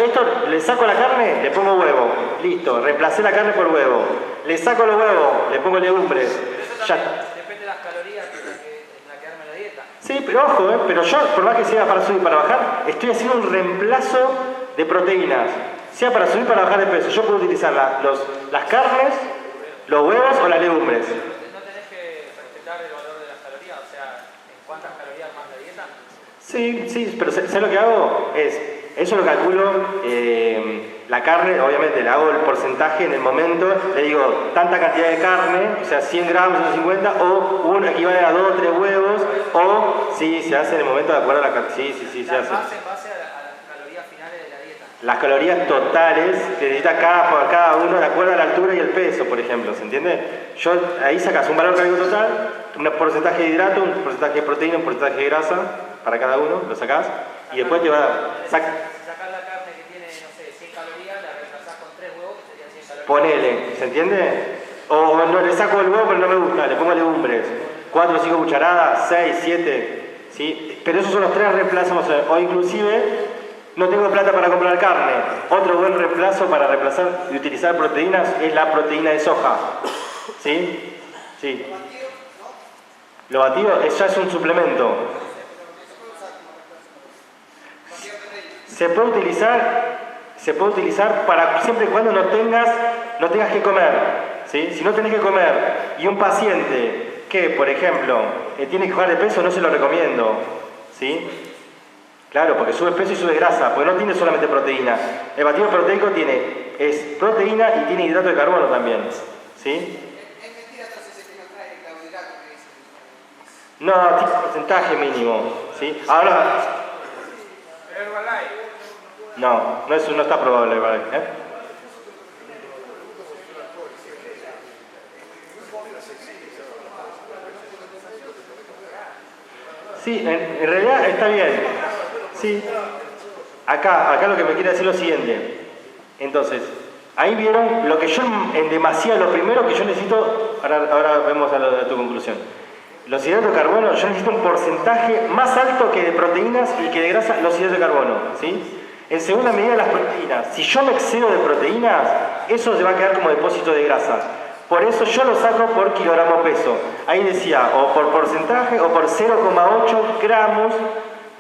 le saco la carne, le pongo huevo. Listo, reemplacé la carne por huevo. Le saco los huevos, le pongo legumbres. Ya. Depende de las calorías en la que arme la dieta. Sí, pero ojo, pero yo, por más que sea para subir y para bajar, estoy haciendo un reemplazo de proteínas. Sea para subir y para bajar de peso. Yo puedo utilizar las carnes, los huevos o las legumbres. ¿No tenés que respetar el valor de las calorías? O sea, ¿en cuántas calorías más la dieta? Sí, pero ¿sabes lo que hago? Eso lo calculo, la carne, obviamente le hago el porcentaje en el momento, le digo tanta cantidad de carne, o sea 100 gramos, 150, o un equivale a 2 o 3 huevos, o sí, se hace en el momento de acuerdo a la cantidad, sí, se hace. En base a las calorías finales de la dieta. Las calorías totales que necesita cada uno de acuerdo a la altura y el peso, por ejemplo, ¿se entiende? Ahí sacas un valor calórico total, un porcentaje de hidrato, un porcentaje de proteína, un porcentaje de grasa para cada uno, lo sacás y después te va a... Sacás la carne que tiene, no sé, 100 calorías, la reemplazás con 3 huevos que serían 100 calorías. Ponele, ¿se entiende? O no le saco el huevo pero no me gusta, le pongo legumbres. 4 o 5 cucharadas, 6, 7, ¿sí? Pero esos son los 3 reemplazos, o inclusive no tengo plata para comprar carne. Otro buen reemplazo para reemplazar y utilizar proteínas es la proteína de soja. ¿Sí? Sí. Lo batido ya es un suplemento. Se puede utilizar para siempre y cuando no tengas que comer, ¿sí? Si no tenés que comer y un paciente que, por ejemplo, tiene que bajar de peso, no se lo recomiendo, ¿sí? Claro, porque sube peso y sube grasa, porque no tiene solamente proteína. El batido proteico es proteína y tiene hidrato de carbono también, ¿sí? Es mentira entonces ese que no trae el carbohidrato que dice. No, tiene un porcentaje mínimo, ¿sí? Ahora... No está probable, ¿vale? Sí, en realidad está bien. Sí. Acá lo que me quiere decir es lo siguiente. Entonces, ahí vieron lo que yo en demasía, lo primero que yo necesito, ahora vemos a tu conclusión. Los hidratos de carbono, yo necesito un porcentaje más alto que de proteínas y que de grasa, los hidratos de carbono, ¿sí? En segunda medida las proteínas. Si yo me excedo de proteínas, eso se va a quedar como depósito de grasa. Por eso yo lo saco por kilogramo peso. Ahí decía, o por porcentaje o por 0,8 gramos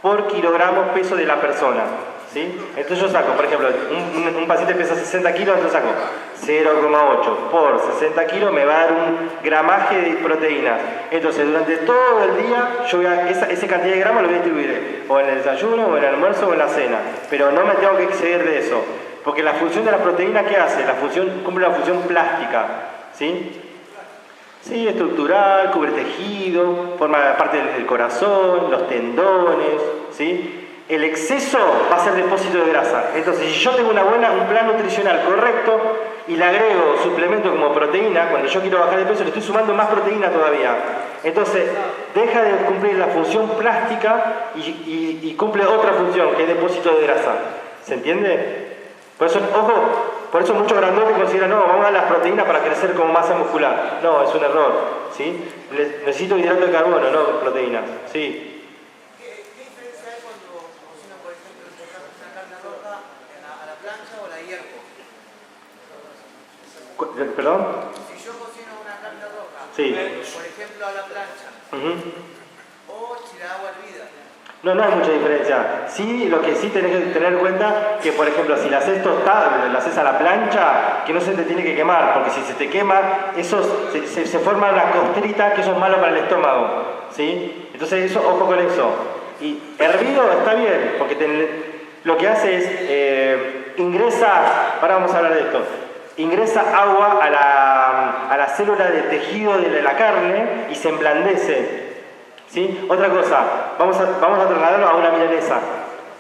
por kilogramo peso de la persona. ¿sí? Entonces yo saco, por ejemplo, un paciente pesa 60 kilos, yo saco 0,8 por 60 kilos, me va a dar un gramaje de proteínas. Entonces durante todo el día, yo voy a, esa cantidad de gramos lo voy a distribuir o en el desayuno, o en el almuerzo, o en la cena. Pero no me tengo que exceder de eso. Porque la función de la proteína, ¿qué hace? Cumple una función plástica, ¿sí? Sí, estructural, cubre tejido, forma parte del corazón, los tendones, ¿sí? El exceso va a ser depósito de grasa. Entonces, si yo tengo un plan nutricional correcto y le agrego suplemento como proteína, cuando yo quiero bajar de peso le estoy sumando más proteína todavía. Entonces, deja de cumplir la función plástica y cumple otra función, que es depósito de grasa. ¿Se entiende? Por eso, ojo, por eso muchos grandotes consideran, no, vamos a dar las proteínas para crecer como masa muscular. No, es un error, ¿sí? Necesito hidrato de carbono, no proteínas, ¿sí? ¿Qué diferencia hay cuando cocino, por ejemplo, una carne roja a la plancha o la hiervo? ¿Perdón? Si yo cocino una carne roja, Sí. por ejemplo, a la plancha, o si la hago hervida. No hay mucha diferencia. Sí, lo que sí tenés que tener en cuenta que, por ejemplo, si la haces tostada, la haces a la plancha, que no se te tiene que quemar, porque si se te quema, se forma una costrita, que eso es malo para el estómago, ¿sí? Entonces, eso, ojo con eso. Y hervido está bien, porque lo que hace es, ahora vamos a hablar de esto, ingresa agua a la célula de tejido de la carne y se emblandece. ¿Sí? Otra cosa, vamos a trasladarlo a una milanesa.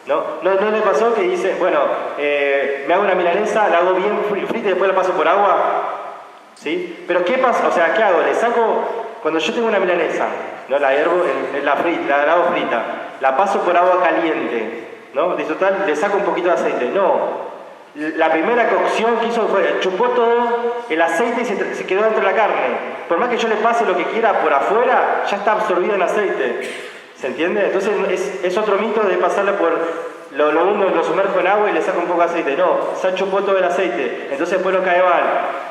¿No le pasó que dice, bueno, me hago una milanesa, la hago bien frita y después la paso por agua? ¿Sí? Pero ¿qué pasa? O sea, ¿qué hago? Le saco, cuando yo tengo una milanesa, ¿no? La hiervo, la hago frita, la paso por agua caliente, ¿no? De total, le saco un poquito de aceite. No. La primera cocción que hizo fue, chupó todo el aceite y se quedó dentro de la carne. Por más que yo le pase lo que quiera por afuera, ya está absorbido en aceite. ¿Se entiende? Entonces es otro mito de pasarle por... Lo sumerjo en agua y le saco un poco de aceite. No, se chupó todo el aceite. Entonces después no cae mal.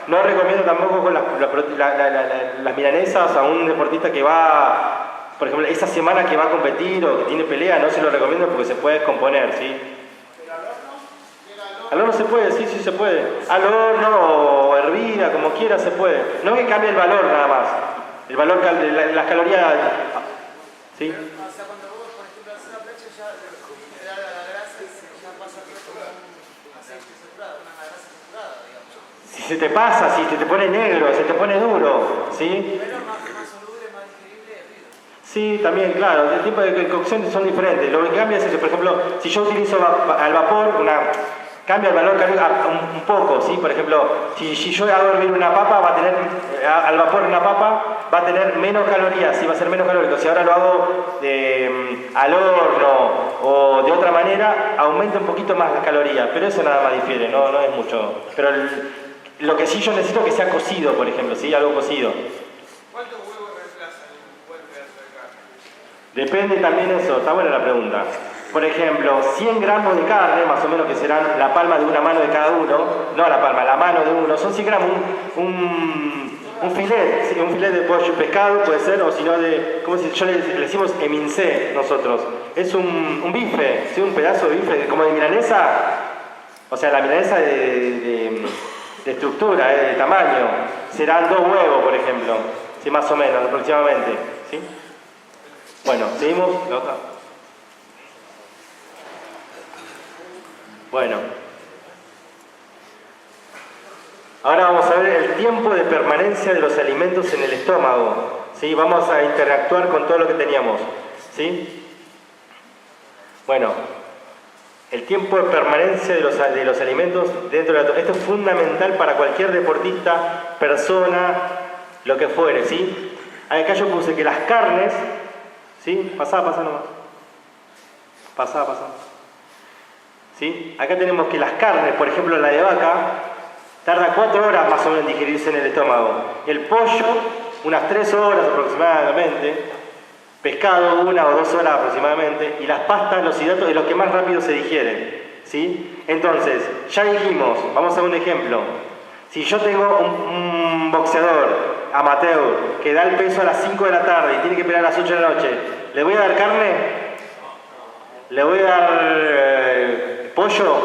No recomiendo tampoco con las milanesas a un deportista que va... Por ejemplo, esa semana que va a competir o que tiene pelea, no se lo recomiendo porque se puede descomponer, ¿sí? Al horno se puede, sí se puede. Al horno o hervida, como quiera se puede. No que cambie el valor nada más. El valor de las calorías. ¿Sí? O sea, cuando vos, por ejemplo, haces la plancha, ya la grasa ya pasa como un aceite saturado, una grasa saturada, digamos. Si se te pasa, si te pone negro, se te pone duro, ¿sí? Pero más soluble, más digerible, hervido. Sí, también, claro. El tipo de cocción son diferentes. Lo que cambia es eso. Por ejemplo, si yo utilizo al vapor, cambia el valor calórico un poco, ¿sí? Por ejemplo, si yo hago hervir una papa, va a tener, al vapor una papa, va a tener menos calorías, ¿sí? Va a ser menos calórico. Si ahora lo hago al horno o de otra manera, aumenta un poquito más las calorías, pero eso nada más difiere, no es mucho. Pero lo que sí yo necesito es que sea cocido, por ejemplo, ¿sí? Algo cocido. ¿Cuántos huevos reemplazan un buen pedazo de carne? Depende también eso, está buena la pregunta. Por ejemplo, 100 gramos de carne, más o menos que serán la palma de una mano de cada uno, no la palma, la mano de uno, son 100 gramos, un filet, ¿sí? Un filet de pollo, pescado puede ser, o si no ¿cómo se dice? Le decimos emincé nosotros. Es un bife, ¿sí? Un pedazo de bife, como de milanesa, o sea, la milanesa de estructura, de tamaño, serán 2 huevos, por ejemplo, ¿sí? Más o menos, aproximadamente, ¿sí? Bueno, seguimos, la otra. Bueno, ahora vamos a ver el tiempo de permanencia de los alimentos en el estómago, ¿sí? Vamos a interactuar con todo lo que teníamos, ¿sí? Bueno, el tiempo de permanencia de los alimentos dentro de esto es fundamental para cualquier deportista, persona, lo que fuere, ¿sí? Acá yo puse que las carnes, ¿sí? Pasá nomás. Pasá. ¿Sí? Acá tenemos que las carnes, por ejemplo la de vaca, tarda 4 horas más o menos en digerirse en el estómago. El pollo, unas 3 horas aproximadamente. Pescado, 1 o 2 horas aproximadamente. Y las pastas, los hidratos, es lo que más rápido se digiere, ¿sí? Entonces, ya dijimos, vamos a un ejemplo. Si yo tengo un boxeador amateur que da el peso a las 5 de la tarde y tiene que pelear a las 8 de la noche, ¿le voy a dar carne? ¿Le voy a dar Pollo.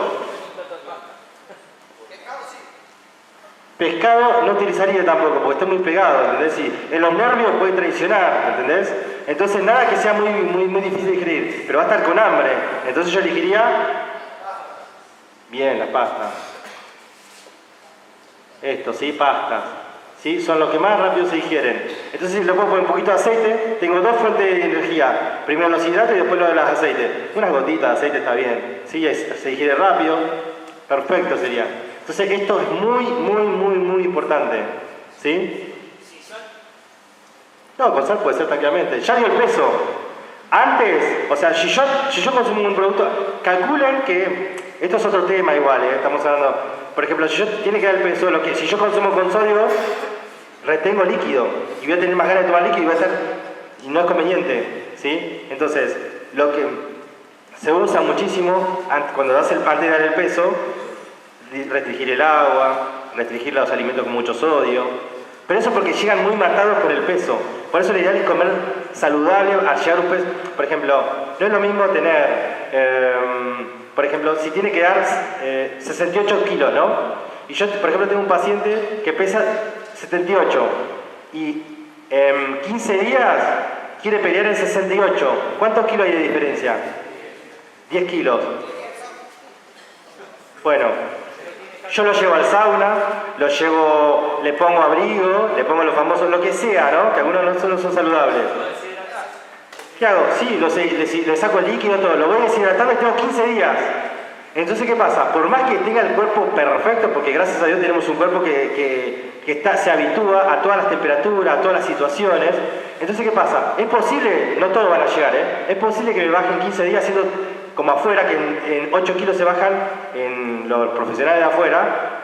Pescado no utilizaría tampoco, porque está muy pegado, ¿entendés? Y en los nervios puede traicionar, ¿entendés? Entonces nada que sea muy difícil de digerir, pero va a estar con hambre. Entonces yo elegiría... Bien, las pastas. Esto, sí, pastas. ¿Sí? Son los que más rápido se digieren. Entonces le puedo poner un poquito de aceite. Tengo dos fuentes de energía. Primero los hidratos y después lo de los aceites. Unas gotitas de aceite está bien. ¿Sí? Se digiere rápido. Perfecto sería. Entonces esto es muy importante. ¿Sí? No, con sal puede ser tranquilamente. Ya dio el peso. Antes, o sea, si yo consumo un producto, calculen que... Esto es otro tema igual, estamos hablando... Por ejemplo, si yo tiene que dar el peso, si yo consumo con sodio, retengo líquido. Y voy a tener más ganas de tomar líquido y no es conveniente. ¿Sí? Entonces, lo que se usa muchísimo cuando das antes de dar el peso, restringir el agua, restringir los alimentos con mucho sodio. Pero eso porque llegan muy matados por el peso. Por eso la idea es comer saludable al llegar a un peso. Por ejemplo, no es lo mismo tener... por ejemplo, si tiene que dar 68 kilos, ¿no? Y yo, por ejemplo, tengo un paciente que pesa 78 y en 15 días quiere pelear en 68. ¿Cuántos kilos hay de diferencia? 10 kilos. Bueno, yo lo llevo al sauna, le pongo abrigo, le pongo los famosos, lo que sea, ¿no? Que algunos no son saludables. ¿Qué hago? Sí, le saco el líquido, todo, lo voy deshidratando y tengo 15 días. Entonces, ¿qué pasa? Por más que tenga el cuerpo perfecto, porque gracias a Dios tenemos un cuerpo que se habitúa a todas las temperaturas, a todas las situaciones. Entonces, ¿qué pasa? Es posible, no todos van a llegar, es posible que me bajen 15 días siendo como afuera, que en 8 kilos se bajan en los profesionales de afuera,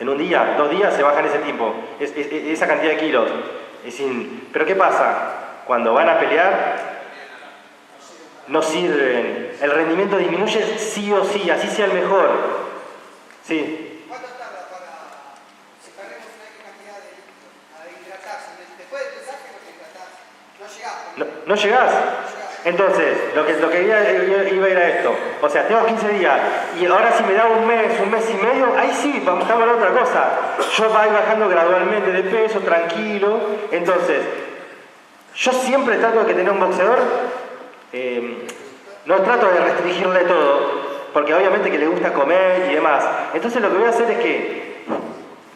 en un día, 2 días se bajan ese tiempo, esa cantidad de kilos. Pero ¿qué pasa? Cuando van a pelear, no sirven. El rendimiento disminuye sí o sí, así sea el mejor. Sí. ¿Cuánto tarda para separemos una cantidad de líquido a hidratarse? Después del pesaje no te hidratás. ¿No llegás? Entonces, lo que iba a ir a esto. O sea, tengo 15 días y ahora si me da un mes y medio, ahí sí, vamos a hablar de otra cosa. Yo voy bajando gradualmente de peso, tranquilo. Entonces, yo siempre trato de tener un boxeador. No trato de restringirle todo, porque obviamente que le gusta comer y demás. Entonces lo que voy a hacer es que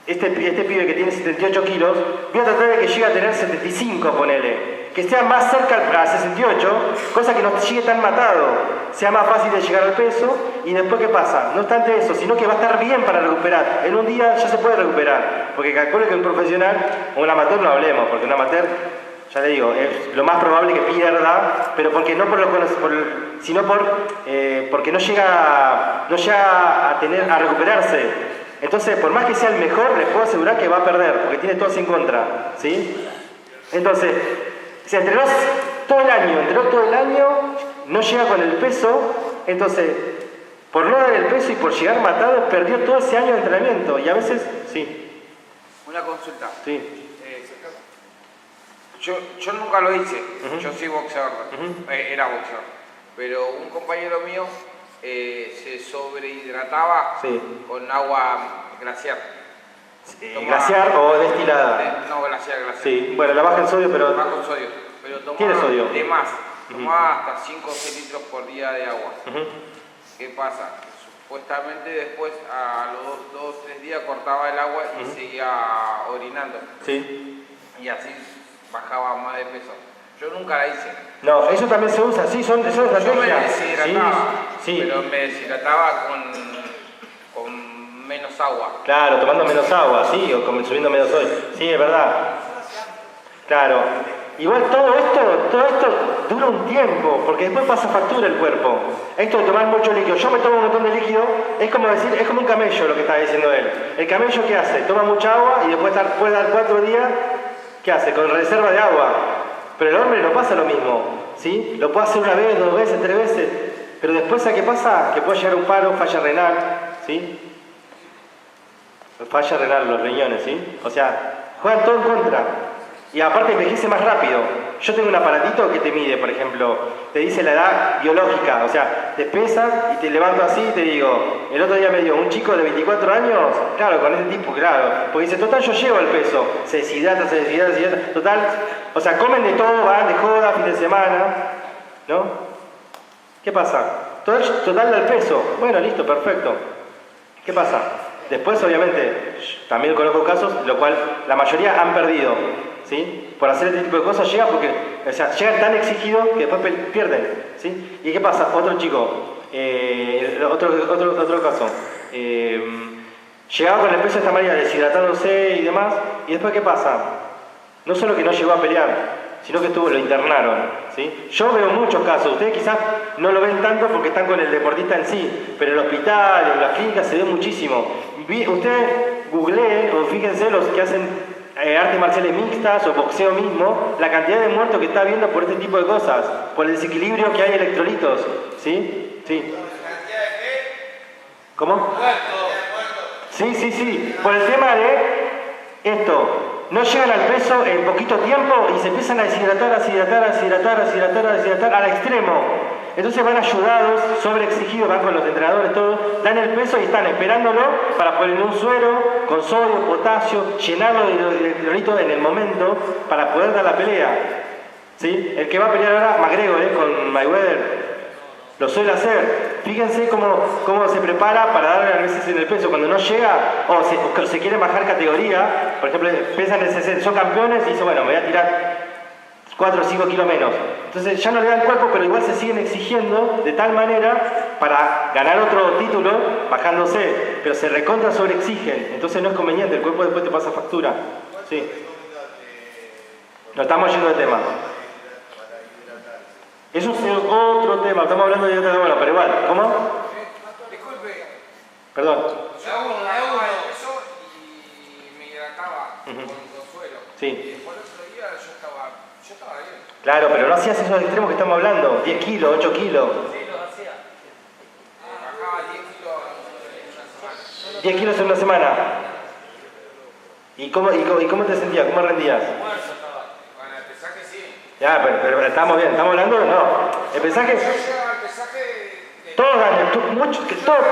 este pibe que tiene 78 kilos, voy a tratar de que llegue a tener 75, ponele. Que sea más cerca a 68, cosa que no llegue tan matado, sea más fácil de llegar al peso. Y después, ¿qué pasa? No obstante eso, sino que va a estar bien para recuperar. En un día ya se puede recuperar, porque calculo que un profesional, o un amateur no hablemos, porque un amateur, ya le digo, es lo más probable que pierda, pero porque no sino porque no llega a recuperarse. Entonces, por más que sea el mejor, les puedo asegurar que va a perder, porque tiene todos en contra, ¿sí? Entonces, si entrenó todo el año, no llega con el peso, entonces, por no dar el peso y por llegar matado, perdió todo ese año de entrenamiento, y a veces, sí. Una consulta. Sí. Yo nunca lo hice, yo soy boxeador, era boxeador, pero un compañero mío se sobrehidrataba con agua glaciar. ¿Glaciar o destilada? No, glaciar. Sí, bueno, la baja en sodio, pero... Baja en sodio, pero tomaba ¿Tiene sodio? De más, tomaba hasta 5 o 6 litros por día de agua. ¿Qué pasa? Supuestamente después, a los 2 o 3 días, cortaba el agua y seguía orinando. Sí. Y así bajaba más de peso. Yo nunca la hice. No, eso también se usa, sí, son estrategias. Yo me deshidrataba, sí. Pero me deshidrataba con menos agua. Claro, tomando menos agua, sí, o consumiendo menos sodio. Sí, es verdad. Claro. Igual todo esto dura un tiempo, porque después pasa factura el cuerpo. Esto de tomar mucho líquido, yo me tomo un montón de líquido, es como un camello lo que estaba diciendo él. El camello, ¿qué hace? Toma mucha agua y después puede dar 4 días, ¿qué hace? Con reserva de agua. Pero el hombre no pasa lo mismo, ¿sí? Lo puede hacer 1 vez, 2 veces, 3 veces, pero después, ¿a qué pasa? Que puede llegar a un paro, falla renal, ¿sí? Falla renal los riñones, ¿sí? O sea, juegan todo en contra. Y aparte envejece más rápido. Yo tengo un aparatito que te mide, por ejemplo, te dice la edad biológica, o sea, te pesa y te levanto así y te digo, el otro día me dio un chico de 24 años, claro, con ese tipo, claro, porque dice, total, yo llevo el peso, se deshidrata, total, o sea, comen de todo, van de joda, fin de semana, ¿no? ¿Qué pasa? Total del peso, bueno, listo, perfecto. ¿Qué pasa? Después, obviamente, también conozco casos, lo cual la mayoría han perdido, ¿sí? Por hacer este tipo de cosas llegan porque, o sea, llegan tan exigidos que después pierden, ¿sí? ¿Y qué pasa? Otro chico, otro caso, llegaba con el peso de esta manera, deshidratándose y demás, y después ¿qué pasa? No solo que no llegó a pelear, sino que lo internaron, ¿sí? Yo veo muchos casos, ustedes quizás no lo ven tanto porque están con el deportista en sí, pero en el hospital, en las clínicas se ve muchísimo. Ustedes googleen o fíjense los que hacen artes marciales mixtas o boxeo mismo, la cantidad de muertos que está habiendo por este tipo de cosas, por el desequilibrio que hay de electrolitos, ¿sí? Sí. ¿Cómo? Sí, por el tema de esto. No llegan al peso en poquito tiempo y se empiezan a deshidratar al extremo. Entonces van ayudados, sobreexigidos, van con los entrenadores, todo, dan el peso y están esperándolo para poner un suero con sodio, potasio, llenarlo de electrolitos en el momento para poder dar la pelea. ¿Sí? El que va a pelear ahora, McGregor, con Mayweather, lo suele hacer. Fíjense cómo se prepara para darle a veces en el peso. Cuando no llega, o se quiere bajar categoría, por ejemplo, pesan el 60, son campeones y dice, bueno, me voy a tirar 4 o 5 kilos menos. Entonces ya no le da el cuerpo, pero igual se siguen exigiendo de tal manera para ganar otro título, bajándose, pero se recontra sobreexigen. Entonces no es conveniente, el cuerpo después te pasa factura. Sí. Nos estamos yendo de tema. Eso es otro tema, estamos hablando de otra cosa, pero igual, ¿cómo? Disculpe. Perdón. Yo hago eso y me hidrataba con suero. Sí. Y después el otro día yo estaba bien. Claro, pero no hacías esos extremos que estamos hablando, 10 kilos, 8 kilos. Sí, los hacía. Bajaba 10 kilos en una semana. 10 kilos en una semana. ¿Y cómo te sentías? ¿Cómo rendías? Muerto estaba. Bueno, el pesaje sí. Ya, pero estamos bien, estamos hablando, no. El pesaje. Yo llegaba al pesaje de... Todos ganan, muchos, que todos.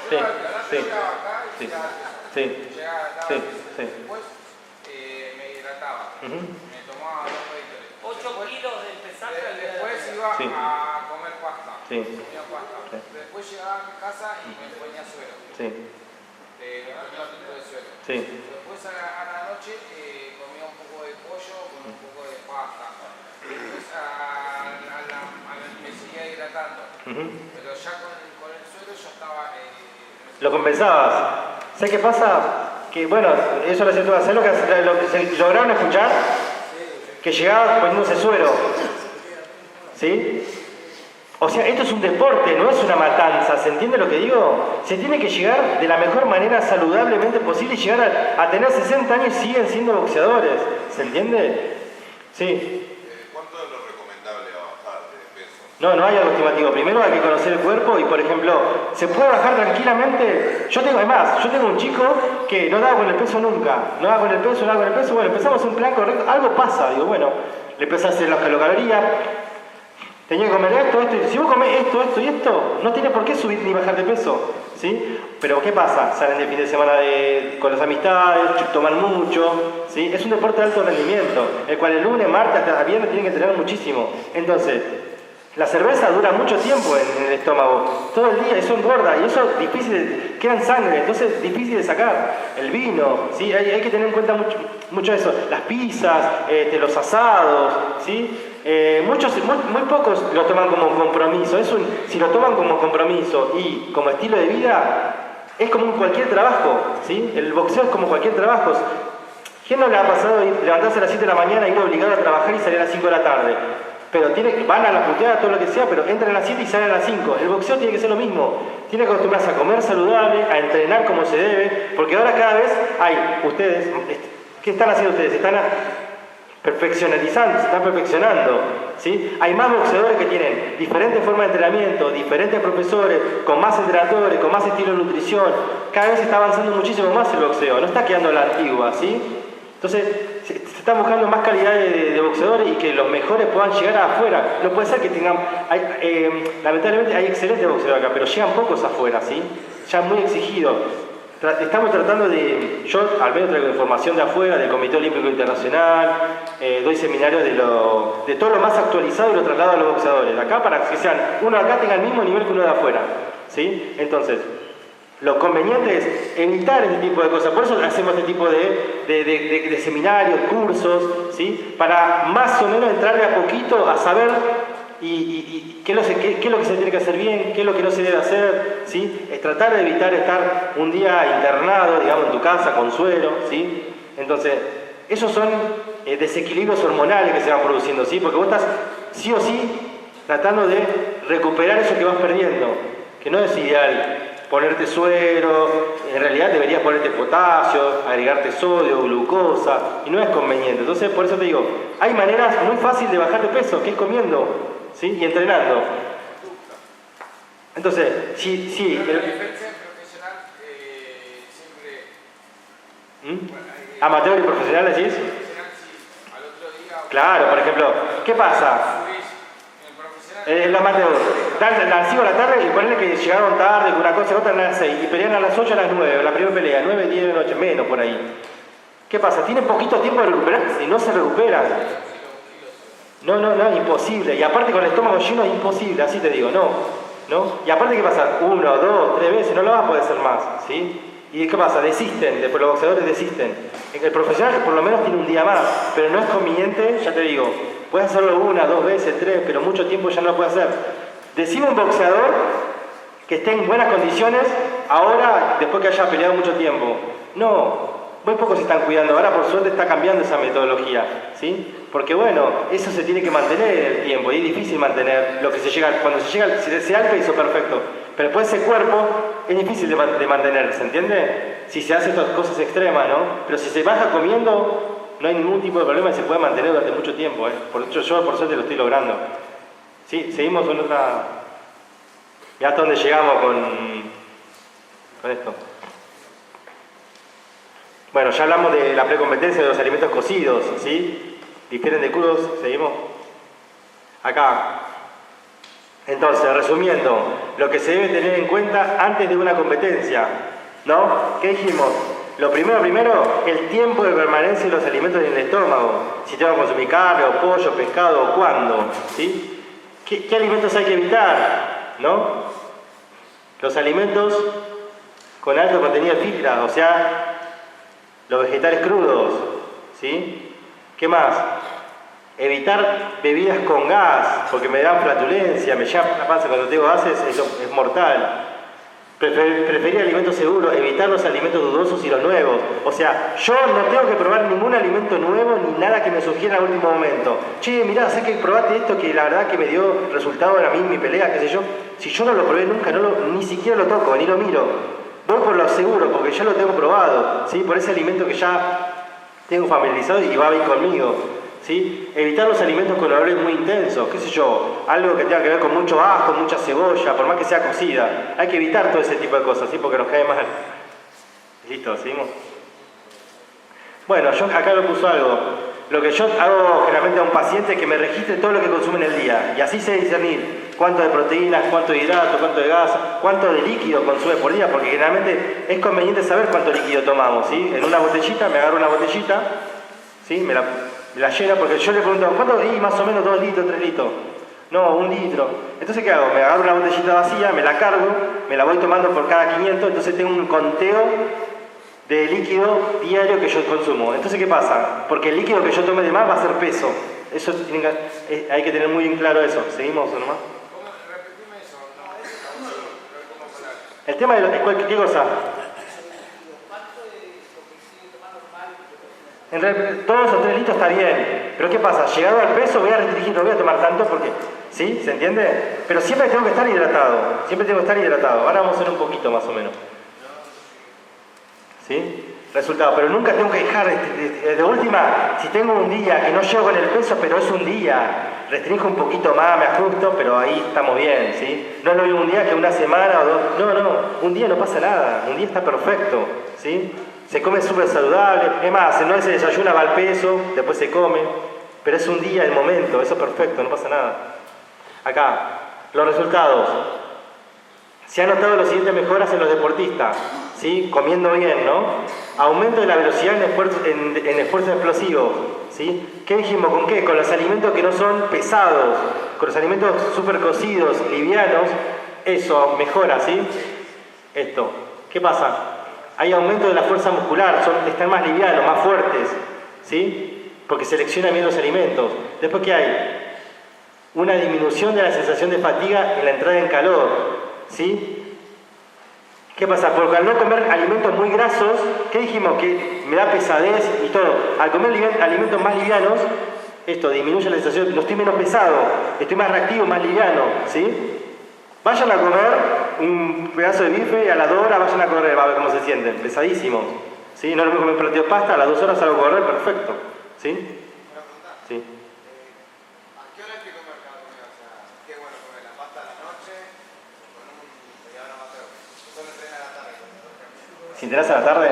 Sí, sí, Llegaba acá y sí, llegaba al pesaje. sí, Llegaba sí, al pesaje. sí. Después me hidrataba. Me tomaba 2 litros. 8 kilos del pesaje al día de la Después pelea. iba Sí. a comer pasta. Sí. Comía pasta. Sí. Después llegaba a mi casa y me ponía suero. Sí, Un platito de suero. sí. Después a la noche comía un poco de pollo con un poco de pasta. Después me seguía hidratando. Pero ya con el suero yo estaba... Lo compensabas. ¿Sabes qué pasa? Que bueno, eso lo hacía todo. ¿Sabes lo que se lograron escuchar? Que llegaba poniéndose suero. ¿Sí? O sea, esto es un deporte, no es una matanza, ¿se entiende lo que digo? Se tiene que llegar de la mejor manera saludablemente posible y llegar a tener 60 años y siguen siendo boxeadores, ¿se entiende? Sí. ¿Cuánto es lo recomendable a bajar de peso? No hay algo estimativo. Primero hay que conocer el cuerpo y, por ejemplo, se puede bajar tranquilamente. Yo tengo un chico que no daba con el peso nunca. No daba con el peso. Bueno, empezamos un plan correcto. Algo pasa. Digo, bueno, le empecé a hacer las kilocalorías. Tenía que comer esto. Y si vos comés esto y esto, no tiene por qué subir ni bajar de peso. ¿Sí? Pero ¿qué pasa? Salen de fin de semana con las amistades, toman mucho. ¿Sí? Es un deporte de alto rendimiento, el cual el lunes, martes, hasta viernes tienen que entrenar muchísimo. Entonces, la cerveza dura mucho tiempo en el estómago, todo el día, eso engorda y eso difícil, queda en sangre, entonces difícil de sacar. El vino, ¿sí? Hay que tener en cuenta mucho eso, las pizzas, los asados, ¿sí? Muy pocos lo toman como compromiso. Si lo toman como compromiso y como estilo de vida, es como cualquier trabajo, ¿sí? El boxeo es como cualquier trabajo. ¿Quién no le ha pasado levantarse a las 7 de la mañana, ir obligado a trabajar y salir a las 5 de la tarde? Pero van a la puteada, todo lo que sea, pero entran a las 7 y salen a las 5. El boxeo tiene que ser lo mismo. Tiene que acostumbrarse a comer saludable, a entrenar como se debe, porque ahora cada vez ustedes, ¿qué están haciendo ustedes? Están perfeccionalizando, se están perfeccionando, ¿sí? Hay más boxeadores que tienen diferentes formas de entrenamiento, diferentes profesores, con más entrenadores, con más estilo de nutrición. Cada vez se está avanzando muchísimo más el boxeo, no está quedando a la antigua, ¿sí? Entonces, están buscando más calidad de boxeadores y que los mejores puedan llegar afuera. No puede ser que tengan... lamentablemente hay excelentes boxeadores acá, pero llegan pocos afuera, ¿sí? Ya muy exigidos. Estamos tratando de... Yo al menos traigo información de afuera, del Comité Olímpico Internacional, doy seminarios de todo lo más actualizado y lo traslado a los boxeadores. Acá para que sean... Uno acá tenga el mismo nivel que uno de afuera, ¿sí? Entonces... Lo conveniente es evitar este tipo de cosas, por eso hacemos este tipo de seminarios, cursos, ¿sí? Para más o menos entrarle a poquito a saber qué es lo que se tiene que hacer bien, qué es lo que no se debe hacer, ¿sí? Es tratar de evitar estar un día internado, digamos, en tu casa con suero, ¿sí? Entonces, esos son desequilibrios hormonales que se van produciendo, ¿sí? Porque vos estás sí o sí tratando de recuperar eso que vas perdiendo, que no es ideal. Ponerte suero, en realidad deberías ponerte potasio, agregarte sodio, glucosa, y no es conveniente. Entonces, por eso te digo, hay maneras muy fáciles de bajar de peso, que es comiendo, ¿sí? Y entrenando. Entonces, sí. La diferencia profesional siempre... Amateur y profesional, ¿decís? Profesional, sí. Al otro día... Claro, por ejemplo, ¿qué pasa? El amateur, a las 5 de la tarde y ponerle que llegaron tarde, una cosa y otra a las 6 y pelean a las 8 a las 9, la primera pelea, 9, 10 de la noche, menos por ahí. ¿Qué pasa? Tienen poquito tiempo de recuperarse y no se recuperan. No, imposible. Y aparte con el estómago lleno es imposible, así te digo, no. Y aparte, ¿qué pasa? 1, 2, 3 veces, no lo vas a poder hacer más, ¿sí? ¿Y qué pasa? Desisten, después los boxeadores desisten. El profesional por lo menos tiene un día más, pero no es conveniente, ya te digo. Puedes hacerlo 1, 2 veces, 3, pero mucho tiempo ya no lo puedes hacer. Decime un boxeador que esté en buenas condiciones ahora, después que haya peleado mucho tiempo. No, muy pocos se están cuidando. Ahora por suerte está cambiando esa metodología, ¿sí? Porque bueno, eso se tiene que mantener en el tiempo y es difícil mantener lo que se llega, cuando se llega, si se da el peso, perfecto. Pero después ese cuerpo es difícil de mantener, ¿se entiende? Si se hace estas cosas extremas, ¿no? Pero si se baja comiendo... No hay ningún tipo de problema y se puede mantener durante mucho tiempo. Yo por suerte lo estoy logrando. Sí, seguimos con otra... Ya hasta donde llegamos con esto. Bueno, ya hablamos de la precompetencia de los alimentos cocidos, ¿sí? Difieren de crudos, seguimos. Acá. Entonces, resumiendo, lo que se debe tener en cuenta antes de una competencia, ¿no? ¿Qué dijimos? Lo primero, el tiempo de permanencia de los alimentos en el estómago. Si tengo que consumir carne, o pollo, pescado, o cuándo, ¿sí? ¿Qué alimentos hay que evitar? ¿No? Los alimentos con alto contenido de fibra, o sea, los vegetales crudos, ¿sí? ¿Qué más? Evitar bebidas con gas, porque me dan flatulencia, me llama la panza cuando tengo gases, eso es mortal. Preferir alimentos seguros, evitar los alimentos dudosos y los nuevos. O sea, yo no tengo que probar ningún alimento nuevo ni nada que me sugiera al último momento. Che, mirá, sé que probaste esto que la verdad que me dio resultado a mí en mi pelea, qué sé yo. Si yo no lo probé nunca, ni siquiera lo toco, ni lo miro. Voy por lo seguro, porque ya lo tengo probado, ¿sí? Por ese alimento que ya tengo familiarizado y va bien conmigo, ¿sí? Evitar los alimentos con olores muy intensos, qué sé yo, algo que tenga que ver con mucho ajo, mucha cebolla, por más que sea cocida. Hay que evitar todo ese tipo de cosas, ¿sí? Porque nos cae mal. Listo, ¿seguimos? Bueno, yo acá lo puso algo. Lo que yo hago generalmente a un paciente es que me registre todo lo que consume en el día. Y así sé discernir cuánto de proteínas, cuánto de hidrato, cuánto de gas, cuánto de líquido consume por día, porque generalmente es conveniente saber cuánto líquido tomamos, ¿sí? En una botellita, me agarro una botellita, ¿sí? Me la lleno, porque yo le pregunto, ¿cuánto? Y más o menos 2 litros, 3 litros. No, 1 litro. Entonces, ¿qué hago? Me agarro una botellita vacía, me la cargo, me la voy tomando por cada 500, entonces tengo un conteo de líquido diario que yo consumo. Entonces, ¿qué pasa? Porque el líquido que yo tome de más va a ser peso. Eso hay que tener muy bien claro eso. ¿Seguimos o nomás? Repetime eso. El tema de ¿qué cosa? En realidad, 2 o 3 litros está bien. Pero ¿qué pasa? Llegado al peso voy a restringir, no voy a tomar tanto porque... ¿Sí? ¿Se entiende? Pero siempre tengo que estar hidratado. Siempre tengo que estar hidratado. Ahora vamos a hacer un poquito más o menos. ¿Sí? Resultado, pero nunca tengo que dejar, de última, si tengo un día que no llego con el peso, pero es un día, restringo un poquito más, me ajusto, pero ahí estamos bien, ¿sí? No es lo mismo un día que una semana o 2, no, un día no pasa nada, un día está perfecto, ¿sí? Se come súper saludable, es más, no se desayuna, va al peso, después se come, pero es un día, el momento, eso es perfecto, no pasa nada. Acá, los resultados. Se han notado las siguientes mejoras en los deportistas, ¿sí? Comiendo bien, ¿no? Aumento de la velocidad en esfuerzos explosivos, ¿sí? ¿Qué dijimos? ¿Con qué? Con los alimentos que no son pesados, con los alimentos súper cocidos, livianos, eso mejora, ¿sí? Esto, ¿qué pasa? Hay aumento de la fuerza muscular, están más livianos, más fuertes, ¿sí? Porque seleccionan bien los alimentos. Después, ¿qué hay? Una disminución de la sensación de fatiga en la entrada en calor, ¿sí? ¿Qué pasa? Porque al no comer alimentos muy grasos, ¿qué dijimos? Que me da pesadez y todo. Al comer alimentos más livianos, esto disminuye la sensación, no estoy menos pesado, estoy más reactivo, más liviano, ¿sí? Vayan a comer un pedazo de bife y a las 2 horas vayan a correr, va a ver cómo se sienten, pesadísimos, ¿sí? No es lo mismo comer un plato de pasta, a las 2 horas salgo a correr, perfecto, ¿sí? Sí. ¿A qué hora hay que comer cada comida? O sea, qué bueno comer la pasta a la noche, con un media más tarde. Solo entrenar a la tarde, por ejemplo. ¿Si entrenás a la tarde?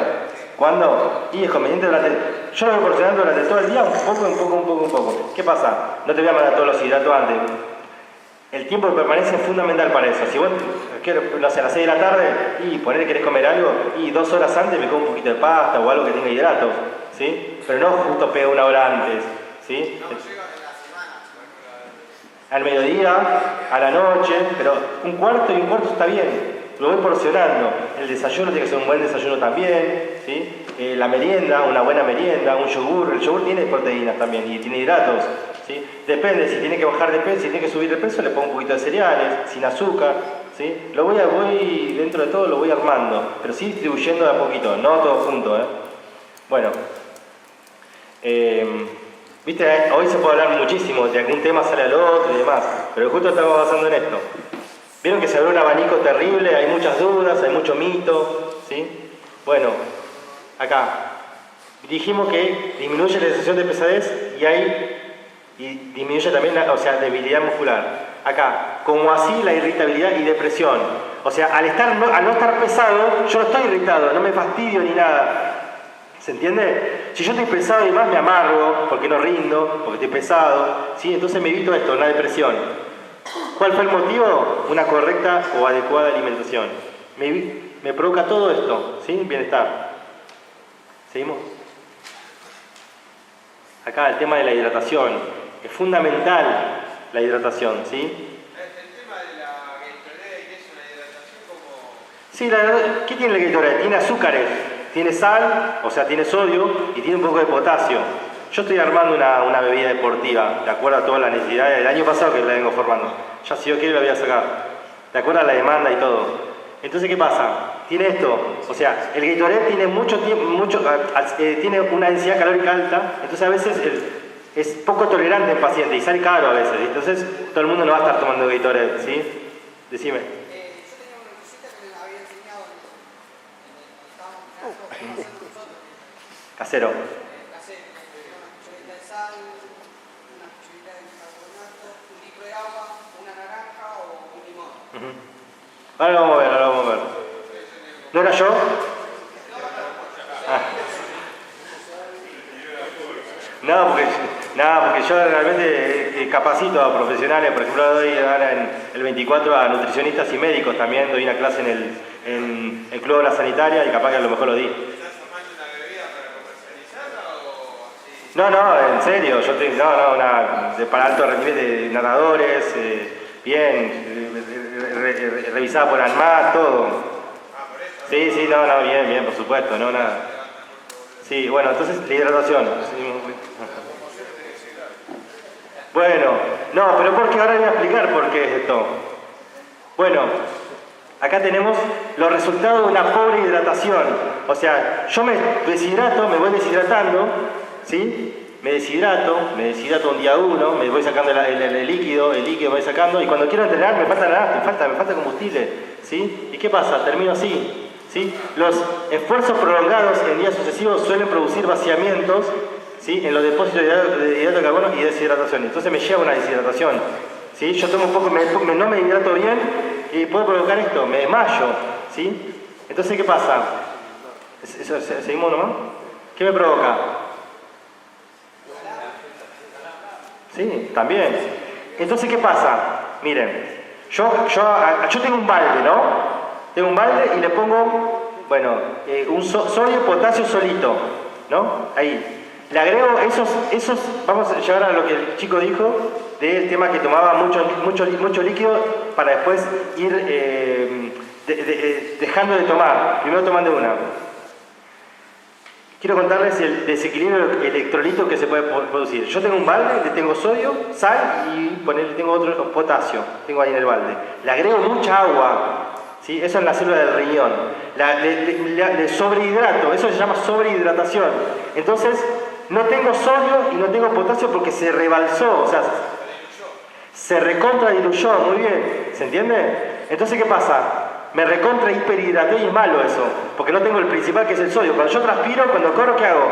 ¿Cuándo? Y es conveniente yo lo voy porcionando durante todo el día, un poco. ¿Qué pasa? No te voy a mandar todos los hidratos antes. El tiempo de permanencia es fundamental para eso. Si vos, no sé, a las 6 de la tarde, y poner que querés comer algo, y 2 horas antes me como un poquito de pasta o algo que tenga hidratos, ¿sí? Pero no justo pega 1 hora antes, ¿sí? No, llega en la semana, Al mediodía, a la noche, pero un cuarto está bien. Lo voy porcionando. El desayuno tiene que ser un buen desayuno también, ¿sí? La merienda, una buena merienda, un yogur. El yogur tiene proteínas también y tiene hidratos, ¿sí? Depende, si tiene que bajar de peso, si tiene que subir de peso, le pongo un poquito de cereales, sin azúcar, ¿sí? Voy dentro de todo lo voy armando, pero sí distribuyendo de a poquito, no todo junto, ¿eh? Bueno, viste, hoy se puede hablar muchísimo, de algún tema sale al otro y demás, pero justo estamos basando en esto. Vieron que se abrió un abanico terrible, hay muchas dudas, hay mucho mito, ¿sí? Bueno, acá dijimos que disminuye la sensación de pesadez y disminuye también la debilidad muscular. Acá, como así la irritabilidad y depresión. O sea, al no estar pesado, yo no estoy irritado, no me fastidio ni nada. ¿Se entiende? Si yo estoy pesado y más me amargo, porque no rindo, porque estoy pesado, ¿sí? Entonces me evito esto, la depresión. ¿Cuál fue el motivo? Una correcta o adecuada alimentación. Me provoca todo esto, ¿sí? Bienestar. ¿Seguimos? Acá el tema de la hidratación. Es fundamental la hidratación, ¿sí? El tema de la Gatorade, que es una hidratación como... Sí, ¿qué tiene el Gatorade? Tiene azúcares, tiene sal, o sea, tiene sodio y tiene un poco de potasio. Yo estoy armando una bebida deportiva, de acuerdo a todas las necesidades del año pasado que la vengo formando. Ya si yo quiero la voy a sacar, de acuerdo a la demanda y todo. Entonces, ¿qué pasa? Tiene esto, o sea, el Gatorade tiene tiene una densidad calórica alta, entonces a veces es poco tolerante en pacientes y sale caro a veces. Entonces, todo el mundo no va a estar tomando Gatorade, ¿sí? Decime. Yo tenía una cosita que me había enseñado cuando estábamos pasando nosotros. Casero. Una cucharita de sal, una cucharita de bicarbonato, un litro de agua, una naranja o un limón. Ahora lo vamos a ver, ¿No era yo? Ah. No, porque yo realmente capacito a profesionales, por ejemplo doy ahora en el 24 a nutricionistas y médicos también, doy una clase en el Club de la Sanitaria y capaz que a lo mejor lo di. ¿Estás tomando una bebida para comercializarla o así? No, en serio, para alto rendimiento de nadadores, revisada por ANMAT, todo. Sí, bien, por supuesto, no, nada. Sí, bueno, entonces la hidratación. Bueno, no, pero porque ahora voy a explicar por qué es esto. Bueno, acá tenemos los resultados de una pobre hidratación. O sea, yo me deshidrato, me voy deshidratando, ¿sí? Me deshidrato un día uno, me voy sacando el líquido me voy sacando, y cuando quiero entrenar me falta nada, me falta combustible, ¿sí? ¿Y qué pasa? Termino así, ¿sí? Los esfuerzos prolongados en días sucesivos suelen producir vaciamientos, ¿sí? En los depósitos de hidrato de carbono y deshidratación. Entonces me lleva a una deshidratación, ¿sí? Yo tomo un poco, no me hidrato bien y puedo provocar esto, me desmayo, ¿sí? Entonces, ¿qué pasa? ¿Seguimos nomás? ¿Qué me provoca? Sí, también. Entonces, ¿qué pasa? Miren, yo tengo un balde, ¿no? Tengo un balde y le pongo, bueno, un sodio, potasio solito, ¿no? Ahí. Le agrego esos, vamos a llegar a lo que el chico dijo, del tema que tomaba mucho líquido para después ir dejando de tomar, primero tomando una. Quiero contarles el desequilibrio electrolítico que se puede producir. Yo tengo un balde, le tengo sodio, sal y tengo otro potasio, tengo ahí en el balde. Le agrego mucha agua, ¿sí? Eso es la célula del riñón. Le sobrehidrato, eso se llama sobrehidratación. Entonces, no tengo sodio y no tengo potasio porque se rebalsó, o sea, se recontradiluyó, muy bien, ¿se entiende? Entonces, ¿qué pasa? Me recontra hiperhidraté y es malo eso, porque no tengo el principal que es el sodio. Cuando yo transpiro, cuando corro, ¿qué hago?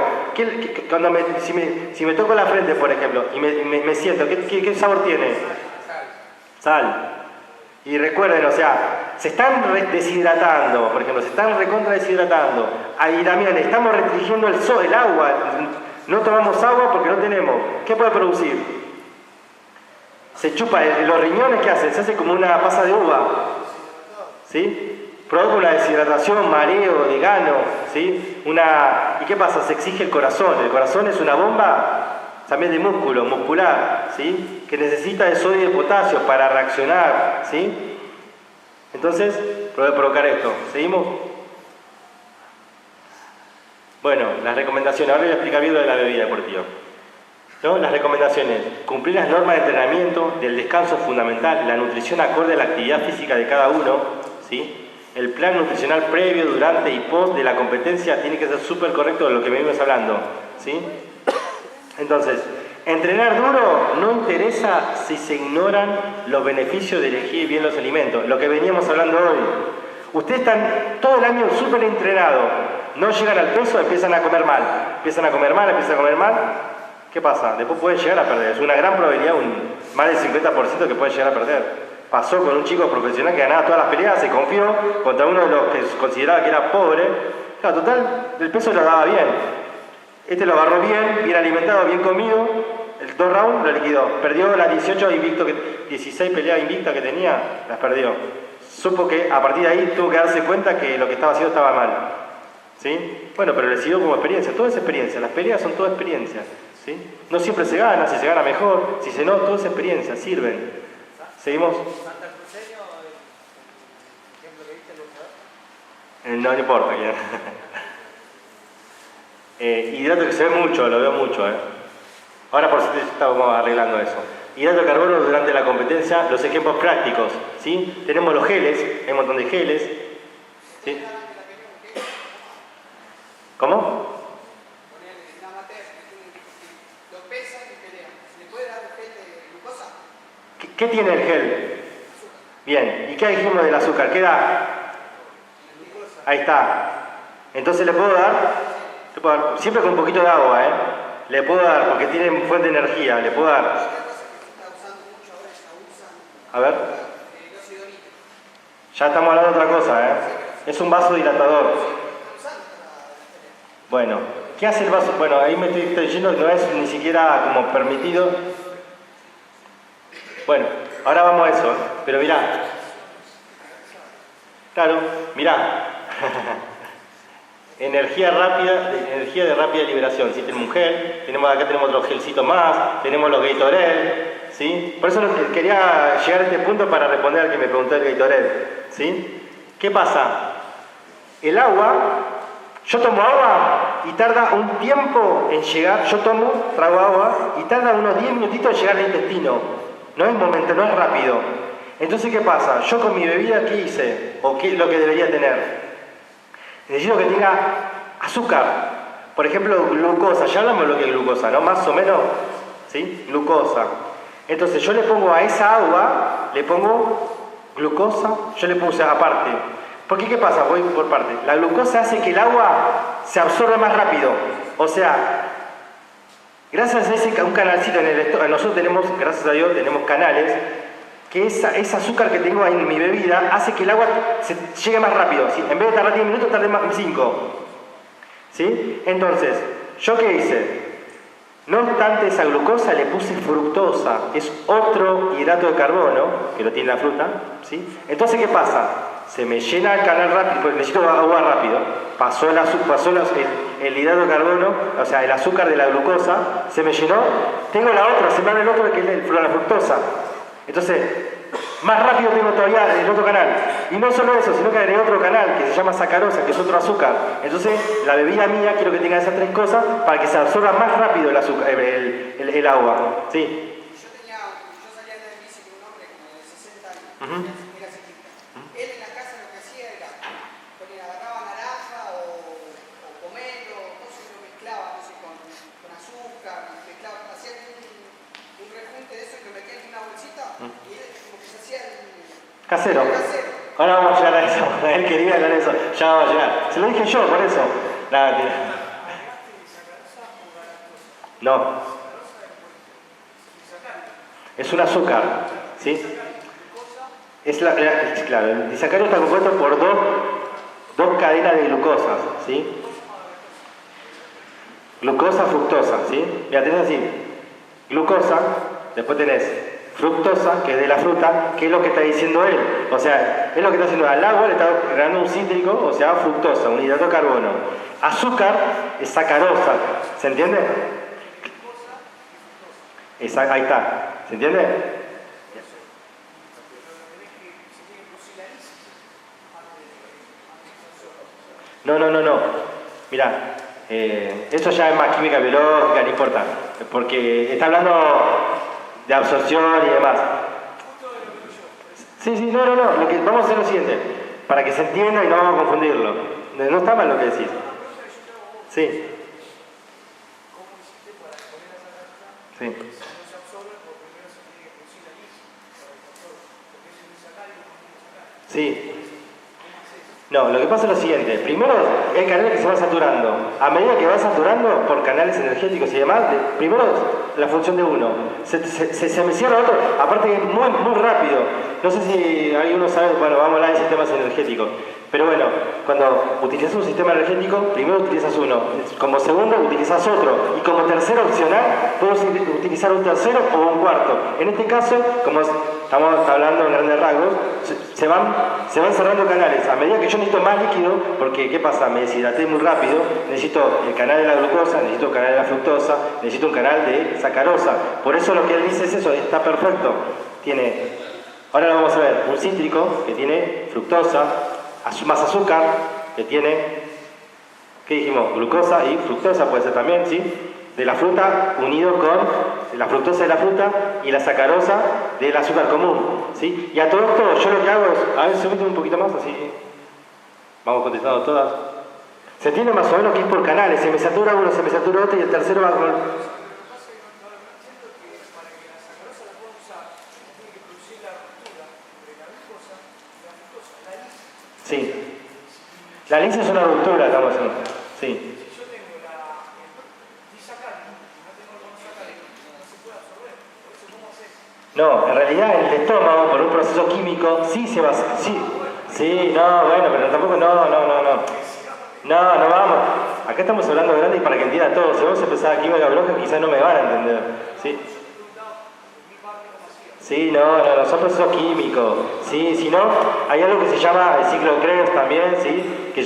Si me toco la frente, por ejemplo, y me siento, ¿qué sabor tiene? Sal. Y recuerden, o sea, se están deshidratando, por ejemplo, se están recontra deshidratando. Ahí también estamos restringiendo el agua. No tomamos agua porque no tenemos. ¿Qué puede producir? Se chupa los riñones, ¿qué hacen? Se hace como una pasa de uva. ¿Sí? Provoca una deshidratación, mareo, desgano, ¿sí? ¿Y qué pasa? Se exige el corazón. El corazón es una bomba también de músculo, muscular, ¿sí? Que necesita de sodio y de potasio para reaccionar, ¿sí? Entonces, puede provocar esto. ¿Seguimos? Bueno, las recomendaciones. Ahora voy a explicar bien lo de la bebida deportiva, ¿no? Las recomendaciones: cumplir las normas de entrenamiento, del descanso fundamental, la nutrición acorde a la actividad física de cada uno, ¿sí? El plan nutricional previo, durante y post de la competencia tiene que ser súper correcto de lo que venimos hablando, ¿sí? Entonces, entrenar duro no interesa si se ignoran los beneficios de elegir bien los alimentos, lo que veníamos hablando hoy. Ustedes están todo el año súper entrenados, no llegan al peso, empiezan a comer mal. ¿Qué pasa? Después pueden llegar a perder. Es una gran probabilidad, más del 50% que pueden llegar a perder. Pasó con un chico profesional que ganaba todas las peleas, se confió contra uno de los que consideraba que era pobre. Claro, total, el peso lo daba bien. Este lo agarró bien alimentado, bien comido. El 2 rounds lo liquidó. Perdió las 16 peleas invictas que tenía, las perdió. Supo que a partir de ahí tuvo que darse cuenta que lo que estaba haciendo estaba mal. ¿Sí? Bueno, pero le sirvió como experiencia. Todo es experiencia. Las peleas son toda experiencia. ¿Sí? No siempre se gana, si se gana mejor, si se no, todo es experiencia, sirven. ¿Seguimos? ¿Santa Cruceño, el ejemplo que viste, el No boxeador? importa. Hidrato que se ve mucho, lo veo mucho. Ahora por si estamos arreglando eso. Hidrato de carbono durante la competencia, los ejemplos prácticos. ¿Sí? Tenemos los geles, hay un montón de geles. ¿Sí? ¿Cómo? ¿Qué tiene el gel? Bien, ¿y qué dijimos del azúcar? ¿Qué da? Ahí está. Entonces le puedo dar siempre con un poquito de agua, le puedo dar, porque tiene fuente de energía, le puedo dar. A ver. Ya estamos hablando de otra cosa, es un vasodilatador. Bueno, ¿qué hace el vaso? Bueno, ahí me estoy diciendo que no es ni siquiera como permitido. Bueno, ahora vamos a eso, pero mirá. Claro, mirá. Energía de rápida liberación. ¿Sí? Tenemos un gel, acá tenemos otro gelcito más, tenemos los Gatorade, ¿sí? Por eso quería llegar a este punto para responder al que me preguntó el Gatorade, ¿sí? ¿Qué pasa? El agua, yo tomo agua y tarda un tiempo en llegar, trago agua y tarda unos 10 minutitos en llegar al intestino. No es momento, no es rápido. Entonces, ¿qué pasa? Yo con mi bebida, ¿qué hice? ¿O qué es lo que debería tener? Necesito que tenga azúcar. Por ejemplo, glucosa. Ya hablamos de lo que es glucosa, ¿no? Más o menos, ¿sí? Glucosa. Entonces, yo le pongo a esa agua, le pongo glucosa, yo le puse aparte. Porque, ¿qué pasa? Voy por parte. La glucosa hace que el agua se absorba más rápido. O sea, gracias a un canalcito en el estómago, nosotros tenemos, gracias a Dios, tenemos canales, que ese azúcar que tengo ahí en mi bebida hace que el agua llegue más rápido. ¿Sí? En vez de tardar 10 minutos, tarde más 5. ¿Sí? Entonces, ¿yo qué hice? No obstante esa glucosa le puse fructosa, es otro hidrato de carbono, que lo tiene la fruta, ¿sí? Entonces, ¿qué pasa? Se me llena el canal rápido, porque necesito agua rápido, pasó el hidrato de carbono, o sea, el azúcar de la glucosa, se me llenó, tengo la otra, se me abre el otro que es la fructosa. Entonces, más rápido tengo todavía el otro canal. Y no solo eso, sino que agregué otro canal que se llama sacarosa, que es otro azúcar. Entonces, la bebida mía quiero que tenga esas tres cosas para que se absorba más rápido el azúcar, el agua. Sí. Yo salía de bici con un hombre como de 60 años, era ciclista. Él en la casa lo que hacía era, agarraba naranja o pomelo, no sé, lo mezclaba, no sé, con azúcar, mezclaba, hacía un rejunte de eso que metía en una bolsita y él como que se hacía Casero. Ahora vamos a llegar a eso. Él quería hablar de eso. Ya vamos a llegar. Se lo dije yo, por eso. Nada, mentira. No. Es un azúcar. ¿Sí? Claro, el disacario está compuesto por dos cadenas de glucosas. ¿Sí? Glucosa, fructosa. ¿Sí? Mira, tenés así. Glucosa, después tenés fructosa, que es de la fruta, que es lo que está diciendo él. O sea, es lo que está haciendo al agua, le está agregando un cítrico, o sea, fructosa, un hidrato de carbono. Azúcar es sacarosa, ¿se entiende? Ahí está, ¿se entiende? No. Mirá, esto ya es más química biológica, no importa, porque está hablando de absorción y demás. Sí, no. Vamos a hacer lo siguiente, para que se entienda y no vamos a confundirlo. No está mal lo que decís. Sí. Sí. Sí. No, lo que pasa es lo siguiente. Primero, hay canales que se van saturando. A medida que va saturando por canales energéticos y demás, primero la función de uno. Se me cierra otro, aparte que es muy rápido. No sé si alguno sabe, bueno, vamos a hablar de sistemas energéticos. Pero bueno, cuando utilizas un sistema energético, primero utilizas uno. Como segundo, utilizas otro. Y como tercero opcional, puedes utilizar un tercero o un cuarto. En este caso, como estamos hablando en grandes rasgos, se van cerrando canales. A medida que yo necesito más líquido, porque ¿qué pasa? Me deshidraté muy rápido, necesito el canal de la glucosa, necesito el canal de la fructosa, necesito un canal de sacarosa. Por eso lo que él dice es eso, está perfecto. Ahora lo vamos a ver, un cítrico que tiene fructosa, más azúcar, que tiene, ¿qué dijimos? Glucosa y fructosa puede ser también, ¿sí? De la fruta unido con la fructosa de la fruta y la sacarosa del azúcar común, ¿sí? Y a todo esto yo lo que hago es, a ver, subite un poquito más, así vamos contestando todas. Se entiende más o menos que es por canales, se me satura uno, se me satura otro y el tercero va con... Sí. La lisa es una ruptura, estamos haciendo. Sí. No, en realidad el estómago, por un proceso químico, sí se va... Sí, no, bueno, pero tampoco, no vamos. Acá estamos hablando grande y para que entienda todo. Si vamos a empezar química biológica, quizás no me van a entender. Sí. Sí, no, son procesos químicos. Sí, si no, hay algo que se llama el ciclo de Krebs también, ¿sí? Que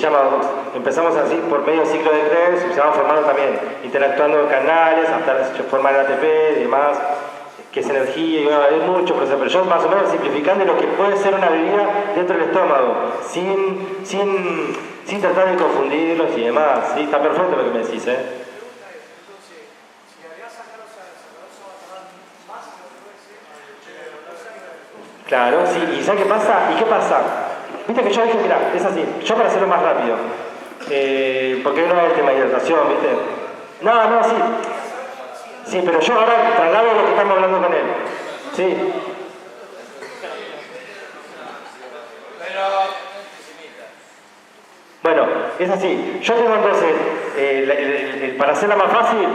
empezamos así por medio del ciclo de Krebs, se van formando también, interactuando en canales, hasta formar el ATP y demás, que es energía, y bueno, hay mucho proceso, pero yo más o menos simplificando lo que puede ser una bebida dentro del estómago, sin tratar de confundirlos y demás, ¿sí? Está perfecto lo que me decís, ¿eh? Claro, sí, ¿y ¿sabes qué pasa? ¿Y qué pasa? Viste que yo dije, mira, es así, yo para hacerlo más rápido, porque no es el tema de hidratación, ¿viste? No, sí. Sí, pero yo ahora traslado lo que estamos hablando con él. Sí. Bueno, es así. Yo tengo entonces, para hacerla más fácil,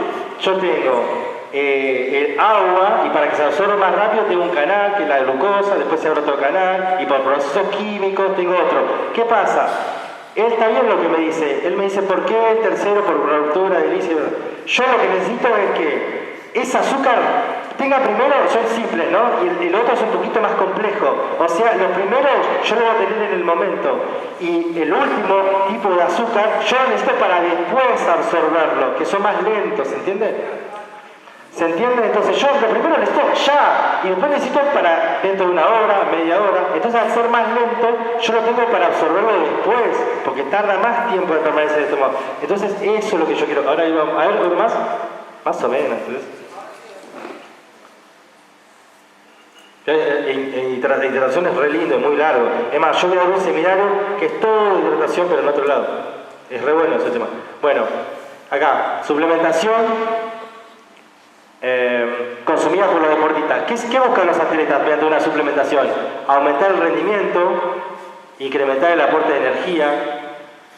yo tengo el agua, y para que se absorba más rápido tengo un canal que es la glucosa, después se abre otro canal, y por procesos químicos tengo otro. ¿Qué pasa? Él está bien lo que me dice. Él me dice, ¿por qué el tercero por ruptura de líquido? Yo lo que necesito es que ese azúcar tenga primero, son simples, ¿no? Y el otro es un poquito más complejo. O sea, los primeros yo lo voy a tener en el momento. Y el último tipo de azúcar yo lo necesito para después absorberlo, que son más lentos, ¿se entiende? ¿Se entiende? Entonces yo lo primero necesito ya, y después necesito para dentro de una hora, media hora. Entonces al ser más lento, yo lo tengo para absorberlo después, porque tarda más tiempo en permanecer en el estómago. Entonces eso es lo que yo quiero. Ahora, a ver, ¿algo más? Más o menos. Hidratación es re lindo, es muy largo. Es más, yo voy a ver un seminario que es todo de hidratación, pero en otro lado. Es re bueno ese tema. Bueno, acá, suplementación. Consumida por los deportistas. ¿Qué buscan los atletas mediante una suplementación? Aumentar el rendimiento, incrementar el aporte de energía,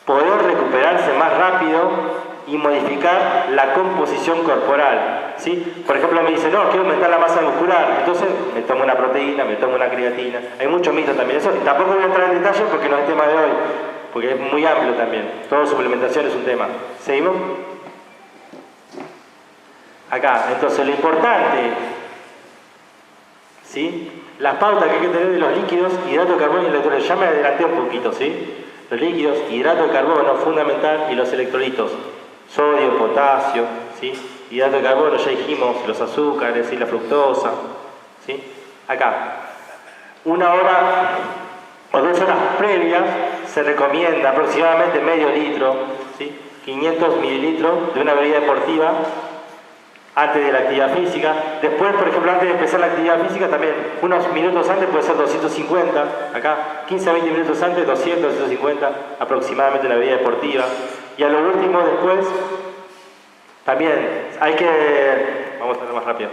poder recuperarse más rápido y modificar la composición corporal. ¿Sí? Por ejemplo, me dice, no, quiero aumentar la masa muscular, entonces me tomo una proteína, me tomo una creatina. Hay mucho mito también. Eso tampoco voy a entrar en detalle porque no es el tema de hoy, porque es muy amplio también. Toda suplementación es un tema. ¿Seguimos? Acá, entonces lo importante, ¿sí? Las pautas que hay que tener de los líquidos, hidrato de carbono y electrolitos. Ya me adelanté un poquito, ¿sí? Los líquidos, hidrato de carbono, fundamental, y los electrolitos. Sodio, potasio, ¿sí? Hidrato de carbono, ya dijimos, los azúcares, ¿sí? La fructosa, ¿sí? Acá, 1 hora o 2 horas previas se recomienda aproximadamente medio litro, ¿sí? 500 mililitros de una bebida deportiva antes de la actividad física. Después, por ejemplo, antes de empezar la actividad física, también unos minutos antes puede ser 250, acá 15 a 20 minutos antes, 200, 250 aproximadamente la bebida deportiva. Y a lo último, después, también hay que, vamos a hacerlo más rápido,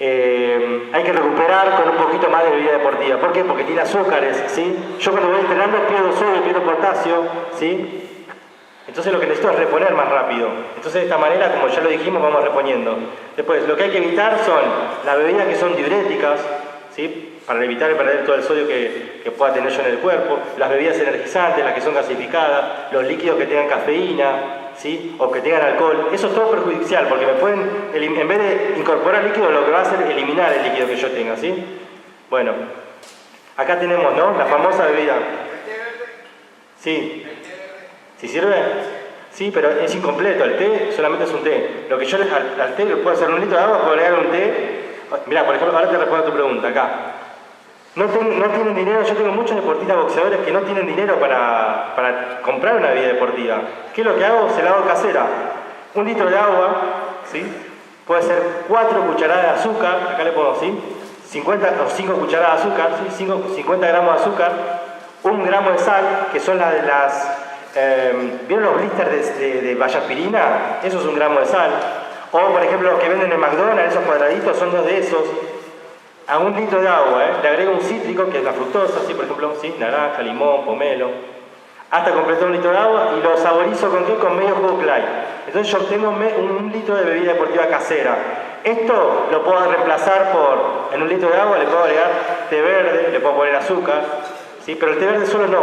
hay que recuperar con un poquito más de bebida deportiva. ¿Por qué? Porque tiene azúcares, ¿sí? Yo cuando voy entrenando pierdo sodio, pierdo potasio, ¿sí? Entonces lo que necesito es reponer más rápido. Entonces de esta manera, como ya lo dijimos, vamos reponiendo. Después, lo que hay que evitar son las bebidas que son diuréticas, ¿sí? Para evitar perder todo el sodio que pueda tener yo en el cuerpo, las bebidas energizantes, las que son gasificadas, los líquidos que tengan cafeína, ¿sí? O que tengan alcohol. Eso es todo perjudicial, porque me pueden, en vez de incorporar líquido, lo que va a hacer es eliminar el líquido que yo tenga, ¿sí? Bueno, acá tenemos, ¿no? La famosa bebida. Sí. ¿Sí sirve? Sí, pero es incompleto. El té solamente es un té. Lo que yo al té le puedo hacer 1 litro de agua, puedo agregar un té. Mirá, por ejemplo, ahora te respondo a tu pregunta acá. No tienen dinero, yo tengo muchos deportistas boxeadores que no tienen dinero para comprar una bebida deportiva. ¿Qué es lo que hago? Se la hago casera. 1 litro de agua, ¿sí? Puede ser 4 cucharadas de azúcar, acá le pongo, ¿sí? 50 o 5 cucharadas de azúcar, ¿sí? 50 gramos de azúcar, 1 gramo de sal, que son las de las... ¿vieron los blisters de vallaspirina? Eso es 1 gramo de sal. O por ejemplo los que venden en McDonald's, esos cuadraditos, son 2 de esos. A 1 litro de agua, le agrego un cítrico, que es la fructosa, ¿sí? Por ejemplo, ¿sí? Naranja, limón, pomelo, hasta completar 1 litro de agua, y lo saborizo ¿con qué? Con medio jugo Clyde. Entonces yo obtengo 1 litro de bebida deportiva casera. Esto lo puedo reemplazar por, en 1 litro de agua le puedo agregar té verde, le puedo poner azúcar, ¿sí? Pero el té verde solo no.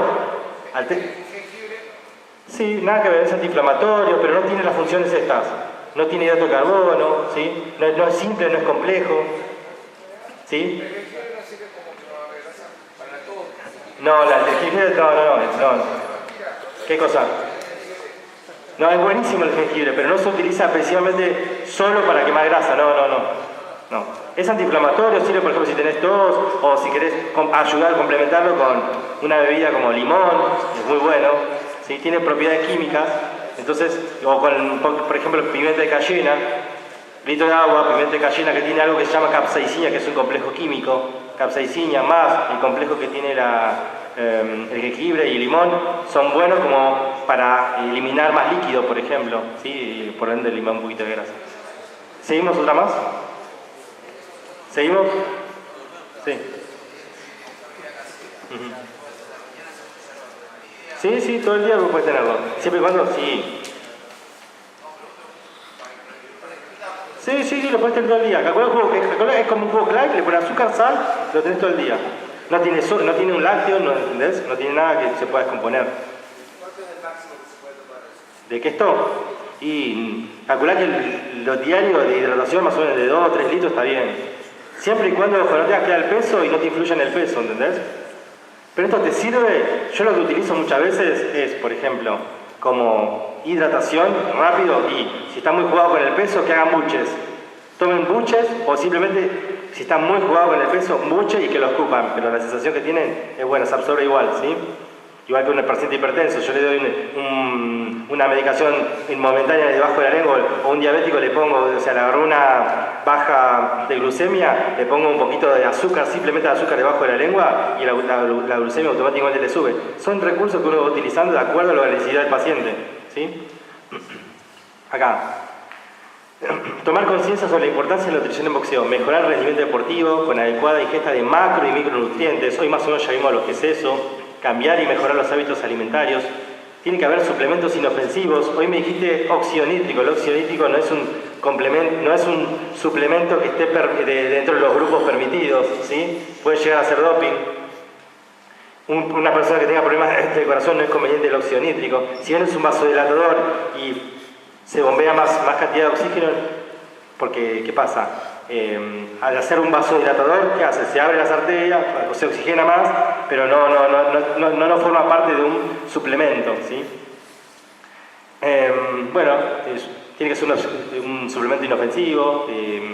Al té... Sí, nada que ver, es antiinflamatorio, pero no tiene las funciones estas. No tiene hidrato de carbono, ¿sí? No es simple, no es complejo, ¿sí? No, el jengibre, no. ¿Qué cosa? No, es buenísimo el jengibre, pero no se utiliza precisamente solo para quemar grasa, no. Es antiinflamatorio, sirve por ejemplo si tenés tos o si querés ayudar a complementarlo con una bebida como limón, es muy bueno. ¿Sí? Tiene propiedades químicas, entonces, o con, por ejemplo, pimienta de cayena, litro de agua, pimienta de cayena que tiene algo que se llama capsaicina, que es un complejo químico, capsaicina más el complejo que tiene el jengibre y el limón, son buenos como para eliminar más líquido, por ejemplo, ¿sí? Y por ende eliminar un poquito de grasa. ¿Seguimos otra más? ¿Seguimos? Sí. Sí, todo el día puedes tenerlo. Siempre y cuando, sí. Sí, lo puedes tener todo el día. Calcula, es como un jugo Clyde, le pones azúcar, sal, lo tenés todo el día. No tiene un lácteo, ¿no entendés? No tiene nada que se pueda descomponer. ¿De qué esto? Y calcular que los diarios de hidratación más o menos de 2 o 3 litros está bien. Siempre y cuando no tengas que dar el peso y no te influya en el peso, ¿entendés? Pero esto te sirve, yo lo que utilizo muchas veces es, por ejemplo, como hidratación rápido y si están muy jugados con el peso, que hagan buches. Tomen buches o simplemente, si están muy jugados con el peso, buche y que lo escupan. Pero la sensación que tienen es buena, se absorbe igual, ¿sí? Igual que un paciente hipertenso, yo le doy una medicación momentánea debajo de la lengua o un diabético le pongo, o sea, le agarro una baja de glucemia, le pongo un poquito de azúcar, simplemente de azúcar debajo de la lengua y la glucemia automáticamente le sube. Son recursos que uno va utilizando de acuerdo a la necesidad del paciente, ¿sí? Acá. Tomar conciencia sobre la importancia de la nutrición en boxeo, mejorar el rendimiento deportivo con adecuada ingesta de macro y micronutrientes. Hoy más o menos ya vimos lo que es eso. Cambiar y mejorar los hábitos alimentarios. Tiene que haber suplementos inofensivos. Hoy me dijiste óxido nítrico. El óxido nítrico no es un complemento, no es un suplemento que esté dentro de los grupos permitidos, ¿sí? Puede llegar a ser doping. Una persona que tenga problemas de corazón no es conveniente el óxido nítrico. Si bien es un vasodilatador y se bombea más cantidad de oxígeno, porque ¿qué pasa? Al hacer un vasodilatador, ¿qué hace? Se abre las arterias, se oxigena más, pero no forma parte de un suplemento, ¿sí? Tiene que ser un suplemento inofensivo,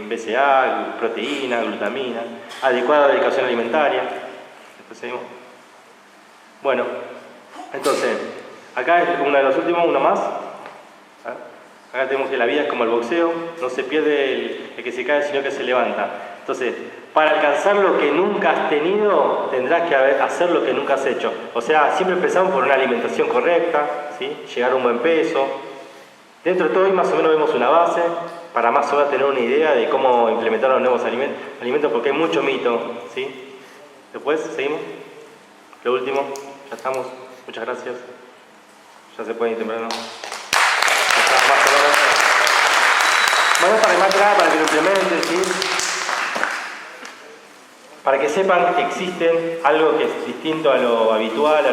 BCA, proteína, glutamina, adecuada dedicación alimentaria. Después seguimos. Bueno, entonces, acá es uno de los últimos, uno más. Acá tenemos que la vida es como el boxeo, no se pierde el que se cae, sino que se levanta. Entonces, para alcanzar lo que nunca has tenido, tendrás que hacer lo que nunca has hecho. O sea, siempre empezamos por una alimentación correcta, ¿sí? Llegar a un buen peso. Dentro de todo, hoy más o menos vemos una base, para más o menos tener una idea de cómo implementar los nuevos alimentos, porque hay mucho mito, ¿sí? Después, seguimos. Lo último, ya estamos. Muchas gracias. Ya se puede ir temprano. Bueno, para más nada, para que lo implementen, ¿sí? Para que sepan que existen algo que es distinto a lo habitual,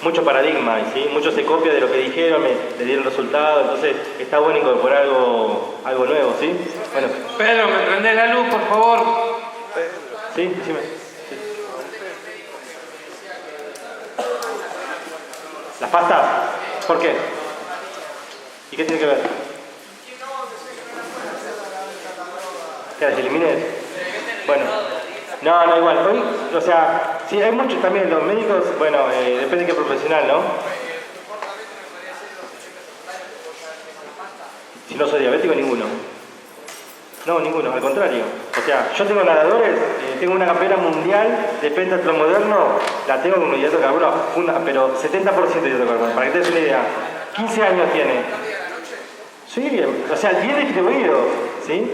mucho paradigma, ¿sí? Mucho se copia de lo que dijeron, le dieron resultados, entonces está bueno incorporar algo nuevo, ¿sí? Bueno. Pedro, ¿me prendés la luz, por favor? Sí, decime. Sí. ¿Las pastas? ¿Por qué? ¿Y qué tiene que ver? ¿Que las elimines? Bueno, no, igual. Hoy, o sea, sí, hay muchos también, los médicos, bueno, depende de qué profesional, ¿no? Si no soy diabético, ninguno. No, ninguno, al contrario. O sea, yo tengo nadadores, tengo una campeona mundial de pentathlon moderno, la tengo con un hidrato de carbono, pero 70% de hidrato de carbono, para que te des una idea. 15 años tiene. Sí, o sea, bien distribuido, ¿sí?